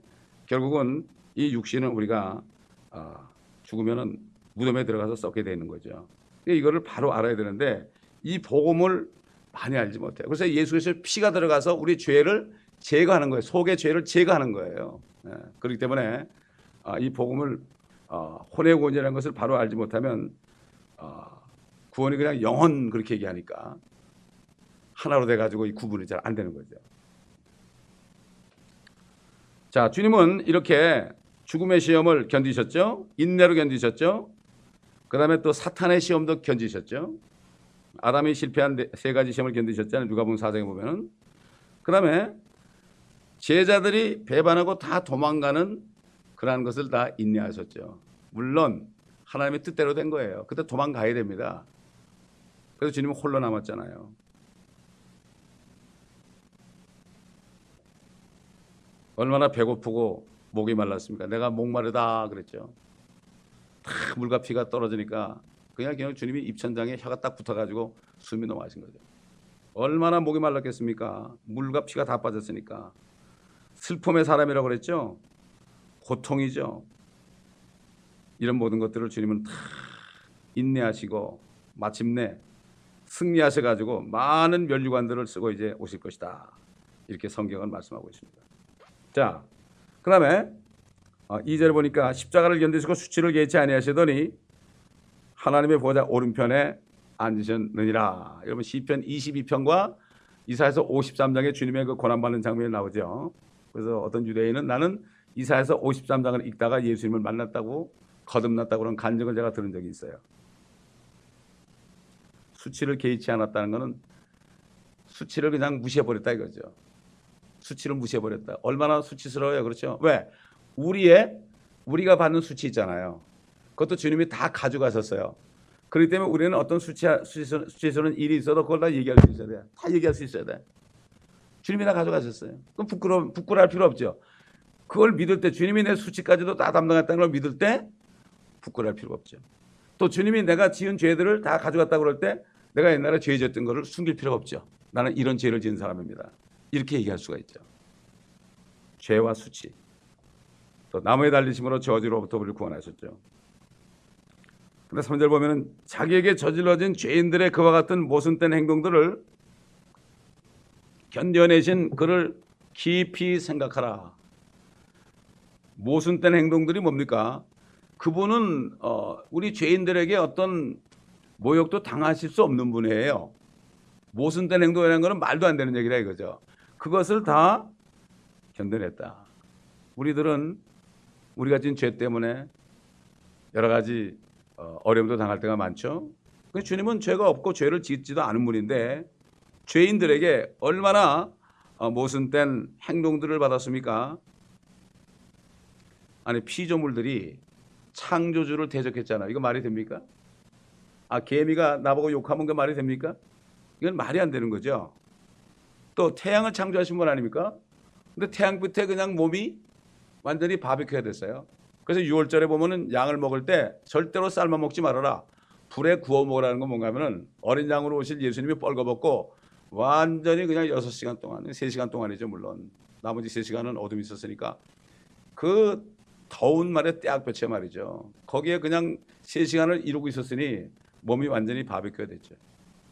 결국은 이 육신은 우리가 죽으면은 무덤에 들어가서 썩게 되는 거죠. 이거를 바로 알아야 되는데 이 복음을 많이 알지 못해요. 그래서 예수께서 피가 들어가서 우리 죄를 제거하는 거예요. 속의 죄를 제거하는 거예요. 그렇기 때문에 이 복음을 혼의 구원이라는 것을 바로 알지 못하면 구원이 그냥 영혼 그렇게 얘기하니까 하나로 돼가지고 이 구분이 잘 안 되는 거죠. 자, 주님은 이렇게 죽음의 시험을 견디셨죠. 인내로 견디셨죠. 그 다음에 또 사탄의 시험도 견디셨죠. 아담이 실패한 세 가지 시험을 견디셨잖아요. 누가복음 4장에 보면은. 그 다음에 제자들이 배반하고 다 도망가는 그러한 것을 다 인내하셨죠. 물론 하나님의 뜻대로 된 거예요. 그때 도망가야 됩니다. 그래서 주님은 홀로 남았잖아요. 얼마나 배고프고 목이 말랐습니까? 내가 목마르다 그랬죠. 다 물과 피가 떨어지니까 그냥 주님이 입천장에 혀가 딱 붙어가지고 숨이 넘어가신 거죠. 얼마나 목이 말랐겠습니까? 물과 피가 다 빠졌으니까. 슬픔의 사람이라고 그랬죠. 고통이죠. 이런 모든 것들을 주님은 다 인내하시고 마침내 승리하셔가지고 많은 면류관들을 쓰고 이제 오실 것이다. 이렇게 성경은 말씀하고 있습니다. 자, 그 다음에 2절에 보니까 십자가를 견디시고 수치를 개치 아니하시더니 하나님의 보좌 오른편에 앉으셨느니라. 여러분 시편 22편과 이사야서 53장에 주님의 그 고난받는 장면이 나오죠. 그래서 어떤 유대인은 나는 이사야서 53장을 읽다가 예수님을 만났다고 거듭났다고 그런 간증을 제가 들은 적이 있어요. 수치를 개의치 않았다는 것은 수치를 그냥 무시해버렸다 이거죠. 수치를 무시해버렸다. 얼마나 수치스러워요. 그렇죠? 왜? 우리가 받는 수치 있잖아요. 그것도 주님이 다 가져가셨어요. 그렇기 때문에 우리는 어떤 수치스러운 일이 있어도 그걸 다 얘기할 수 있어야 돼. 다 얘기할 수 있어야 돼. 주님이 다 가져가셨어요. 그럼 부끄러워할 필요 없죠. 그걸 믿을 때, 주님이 내 수치까지도 다 담당했다는 걸 믿을 때 부끄러워할 필요가 없죠. 또 주님이 내가 지은 죄들을 다 가져갔다고 그럴 때 내가 옛날에 죄 지었던 것을 숨길 필요가 없죠. 나는 이런 죄를 지은 사람입니다. 이렇게 얘기할 수가 있죠. 죄와 수치. 또 나무에 달리심으로 저주로부터 우리를 구원하셨죠. 근데 3절 보면은 자기에게 저질러진 죄인들의 그와 같은 모순된 행동들을 견뎌내신 그를 깊이 생각하라. 모순된 행동들이 뭡니까? 그분은 우리 죄인들에게 어떤 모욕도 당하실 수 없는 분이에요. 모순된 행동이라는 것은 말도 안 되는 얘기라 이거죠. 그것을 다 견뎌냈다. 우리들은 우리가 지은 죄 때문에 여러 가지 어려움도 당할 때가 많죠. 주님은 죄가 없고 죄를 짓지도 않은 분인데 죄인들에게 얼마나 모순된 행동들을 받았습니까? 아니 피조물들이 창조주를 대적했잖아요. 이거 말이 됩니까? 개미가 나보고 욕하면 그 말이 됩니까? 이건 말이 안 되는 거죠. 또 태양을 창조하신 분 아닙니까? 근데 태양 밑에 그냥 몸이 완전히 바비큐가 됐어요. 그래서 6월절에 보면은 양을 먹을 때 절대로 삶아 먹지 말아라. 불에 구워 먹으라는 건 뭔가 하면은 어린 양으로 오실 예수님이 뻘거벗고 완전히 그냥 6시간 동안, 3시간 동안이죠. 물론 나머지 3시간은 어둠이 있었으니까 그 더운 말에 떼약볕에 말이죠. 거기에 그냥 3시간을 이루고 있었으니 몸이 완전히 바비큐가 됐죠.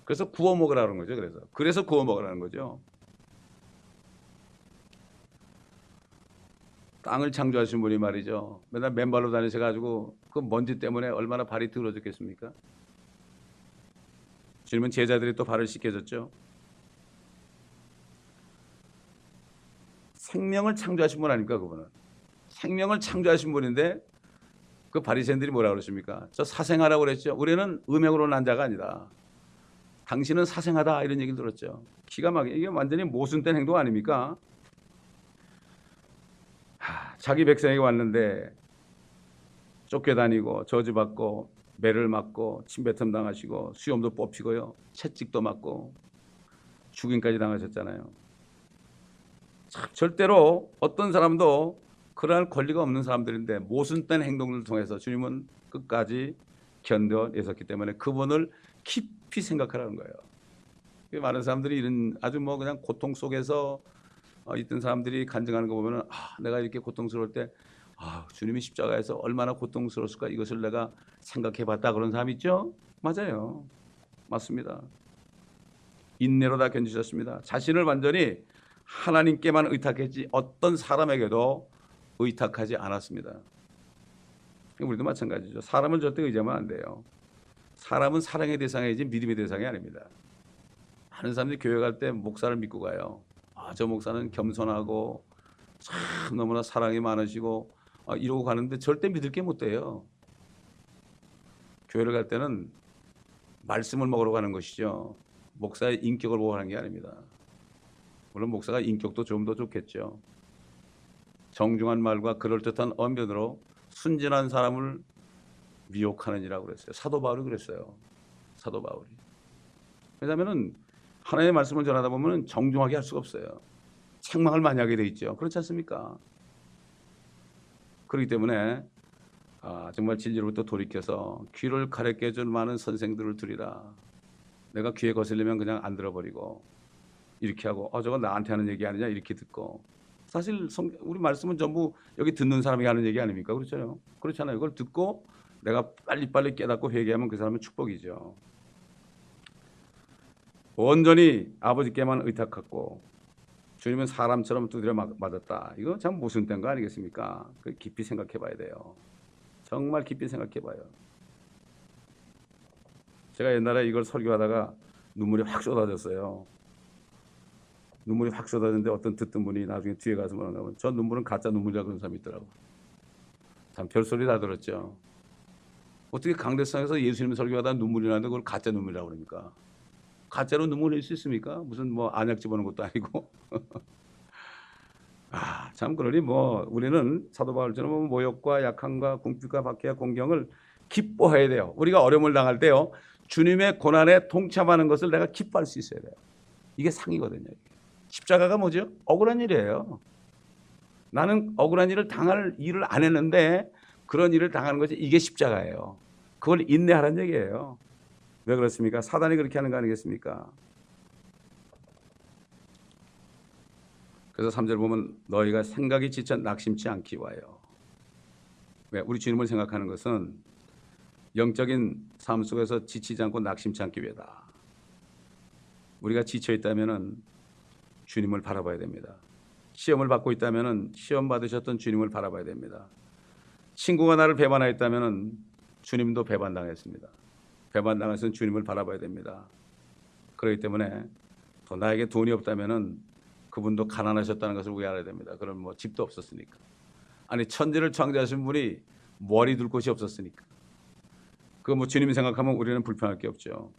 그래서 구워 먹으라는 거죠. 그래서 구워 먹으라는 거죠. 땅을 창조하신 분이 말이죠. 맨날 맨발로 다니셔가지고 그 먼지 때문에 얼마나 발이 더러졌겠습니까? 주님은 제자들이 또 발을 씻겨줬죠. 생명을 창조하신 분 아닙니까 그분은? 생명을 창조하신 분인데 그 바리새인들이 뭐라고 그러십니까? 저 사생하라고 그랬죠. 우리는 음행으로 난 자가 아니다. 당신은 사생하다 이런 얘기를 들었죠. 기가 막히게 이게 완전히 모순된 행동 아닙니까? 자기 백성에게 왔는데 쫓겨다니고 저주받고 매를 맞고 침뱉음 당하시고 수염도 뽑히고요. 채찍도 맞고 죽임까지 당하셨잖아요. 참, 절대로 어떤 사람도 그러할 권리가 없는 사람들인데 모순된 행동을 통해서 주님은 끝까지 견뎌내셨기 때문에 그분을 깊이 생각하라는 거예요. 많은 사람들이 이런 아주 그냥 고통 속에서 있던 사람들이 간증하는 거 보면은 내가 이렇게 고통스러울 때 주님이 십자가에서 얼마나 고통스러웠을까 이것을 내가 생각해봤다 그런 사람 있죠? 맞아요. 맞습니다. 인내로 다 견디셨습니다. 자신을 완전히 하나님께만 의탁했지 어떤 사람에게도 의탁하지 않았습니다. 우리도 마찬가지죠. 사람을 절대 의지하면 안 돼요. 사람은 사랑의 대상이지 믿음의 대상이 아닙니다. 많은 사람들이 교회 갈 때 목사를 믿고 가요. 저 목사는 겸손하고 참 너무나 사랑이 많으시고 이러고 가는데 절대 믿을 게 못 돼요. 교회를 갈 때는 말씀을 먹으러 가는 것이죠. 목사의 인격을 보고 가는 게 아닙니다. 물론 목사가 인격도 좀 더 좋겠죠. 정중한 말과 그럴듯한 언변으로 순진한 사람을 미혹하느니라고 그랬어요. 사도 바울이 그랬어요. 사도 바울이. 왜냐하면은 하나님의 말씀을 전하다 보면 정중하게 할 수가 없어요. 책망을 많이 하게 돼 있죠. 그렇지 않습니까? 그렇기 때문에 정말 진리로부터 돌이켜서 귀를 가렵게 해줄 많은 선생들을 두리라. 내가 귀에 거슬리면 그냥 안 들어버리고 이렇게 하고 저거 나한테 하는 얘기 아니냐 이렇게 듣고 사실 우리 말씀은 전부 여기 듣는 사람이 하는 얘기 아닙니까? 그렇잖아요. 그렇잖아요. 이걸 듣고 내가 빨리빨리 깨닫고 회개하면 그 사람은 축복이죠. 온전히 아버지께만 의탁하고 주님은 사람처럼 두드려 맞았다. 이거 참 모순된 거 아니겠습니까? 깊이 생각해 봐야 돼요. 정말 깊이 생각해 봐요. 제가 옛날에 이걸 설교하다가 눈물이 확 쏟아졌어요. 눈물이 확 쏟아졌는데 어떤 듣던 분이 나중에 뒤에 가서 뭐라고 하면 저 눈물은 가짜 눈물이라 그런 사람이 있더라고. 참 별소리 다 들었죠. 어떻게 강대상에서 예수님 설교하다 눈물이 나는데 그걸 가짜 눈물이라고 그럽니까? 가짜로 눈물 흘릴 수 있습니까? 무슨 뭐 안약 집어넣은 것도 아니고. 참 그러니 뭐 우리는 사도 바울처럼 모욕과 약함과 궁핍과 박해와 공경을 기뻐해야 돼요. 우리가 어려움을 당할 때요, 주님의 고난에 동참하는 것을 내가 기뻐할 수 있어야 돼요. 이게 상이거든요. 십자가가 뭐죠? 억울한 일이에요. 나는 억울한 일을 당할 일을 안 했는데 그런 일을 당하는 것이 이게 십자가예요. 그걸 인내하라는 얘기예요. 왜 그렇습니까? 사단이 그렇게 하는 거 아니겠습니까? 그래서 3절 보면 너희가 생각이 지쳐 낙심치 않기 위하여. 왜? 우리 주님을 생각하는 것은 영적인 삶 속에서 지치지 않고 낙심치 않기 위해다. 우리가 지쳐 있다면은 주님을 바라봐야 됩니다. 시험을 받고 있다면은 시험 받으셨던 주님을 바라봐야 됩니다. 친구가 나를 배반하였다면은 주님도 배반당했습니다. 배반당해서는 주님을 바라봐야 됩니다. 그렇기 때문에 또 나에게 돈이 없다면은 그분도 가난하셨다는 것을 우리 알아야 됩니다. 그럼 뭐 집도 없었으니까. 아니 천지를 창조하신 분이 머리 둘 곳이 없었으니까. 그거 뭐 주님 생각하면 우리는 불편할 게 없죠.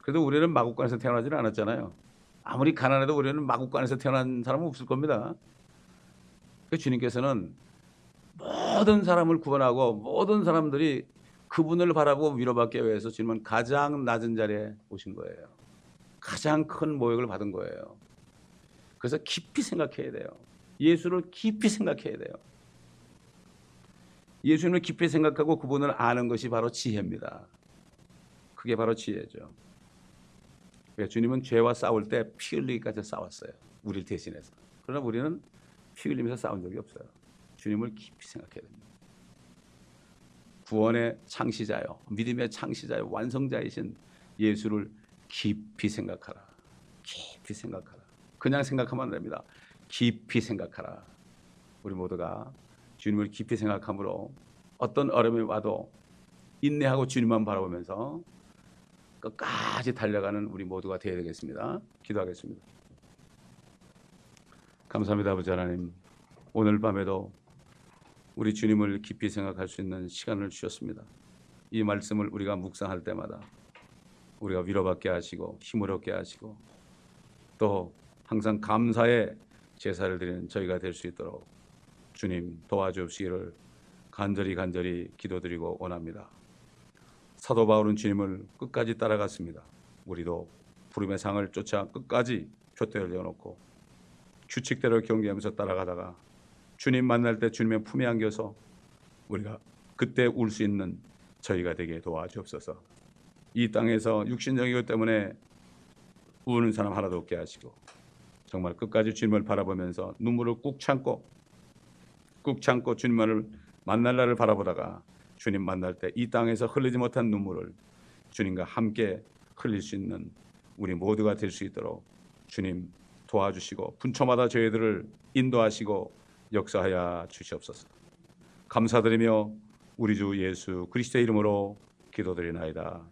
그래도 우리는 마국간에서 태어나지는 않았잖아요. 아무리 가난해도 우리는 마국간에서 태어난 사람은 없을 겁니다. 그 주님께서는 모든 사람을 구원하고 모든 사람들이 그분을 바라보고 위로받기 위해서 주님은 가장 낮은 자리에 오신 거예요. 가장 큰 모욕을 받은 거예요. 그래서 깊이 생각해야 돼요. 예수를 깊이 생각해야 돼요. 예수님을 깊이 생각하고 그분을 아는 것이 바로 지혜입니다. 그게 바로 지혜죠. 주님은 죄와 싸울 때 피 흘리기까지 싸웠어요. 우리를 대신해서. 그러나 우리는 피 흘리면서 싸운 적이 없어요. 주님을 깊이 생각해야 됩니다. 구원의 창시자요, 믿음의 창시자요, 완성자이신 예수를 깊이 생각하라. 깊이 생각하라. 그냥 생각하면 안 됩니다. 깊이 생각하라. 우리 모두가 주님을 깊이 생각함으로 어떤 어려움이 와도 인내하고 주님만 바라보면서 끝까지 달려가는 우리 모두가 되어야 되겠습니다. 기도하겠습니다. 감사합니다. 아버지 하나님, 오늘 밤에도 우리 주님을 깊이 생각할 수 있는 시간을 주셨습니다. 이 말씀을 우리가 묵상할 때마다 우리가 위로받게 하시고 힘을 얻게 하시고 또 항상 감사의 제사를 드리는 저희가 될 수 있도록 주님 도와주시기를 간절히 기도드리고 원합니다. 사도 바울은 주님을 끝까지 따라갔습니다. 우리도 부름의 상을 쫓아 끝까지 표대를 내어놓고 규칙대로 경계하면서 따라가다가 주님 만날 때 주님의 품에 안겨서 우리가 그때 울 수 있는 저희가 되게 도와주옵소서. 이 땅에서 육신적이기 때문에 우는 사람 하나도 없게 하시고 정말 끝까지 주님을 바라보면서 눈물을 꾹 참고 주님만을 만날 날을 바라보다가 주님 만날 때 이 땅에서 흘리지 못한 눈물을 주님과 함께 흘릴 수 있는 우리 모두가 될 수 있도록 주님 도와주시고 분초마다 저희들을 인도하시고 역사하여 주시옵소서. 감사드리며 우리 주 예수 그리스도의 이름으로 기도드리나이다.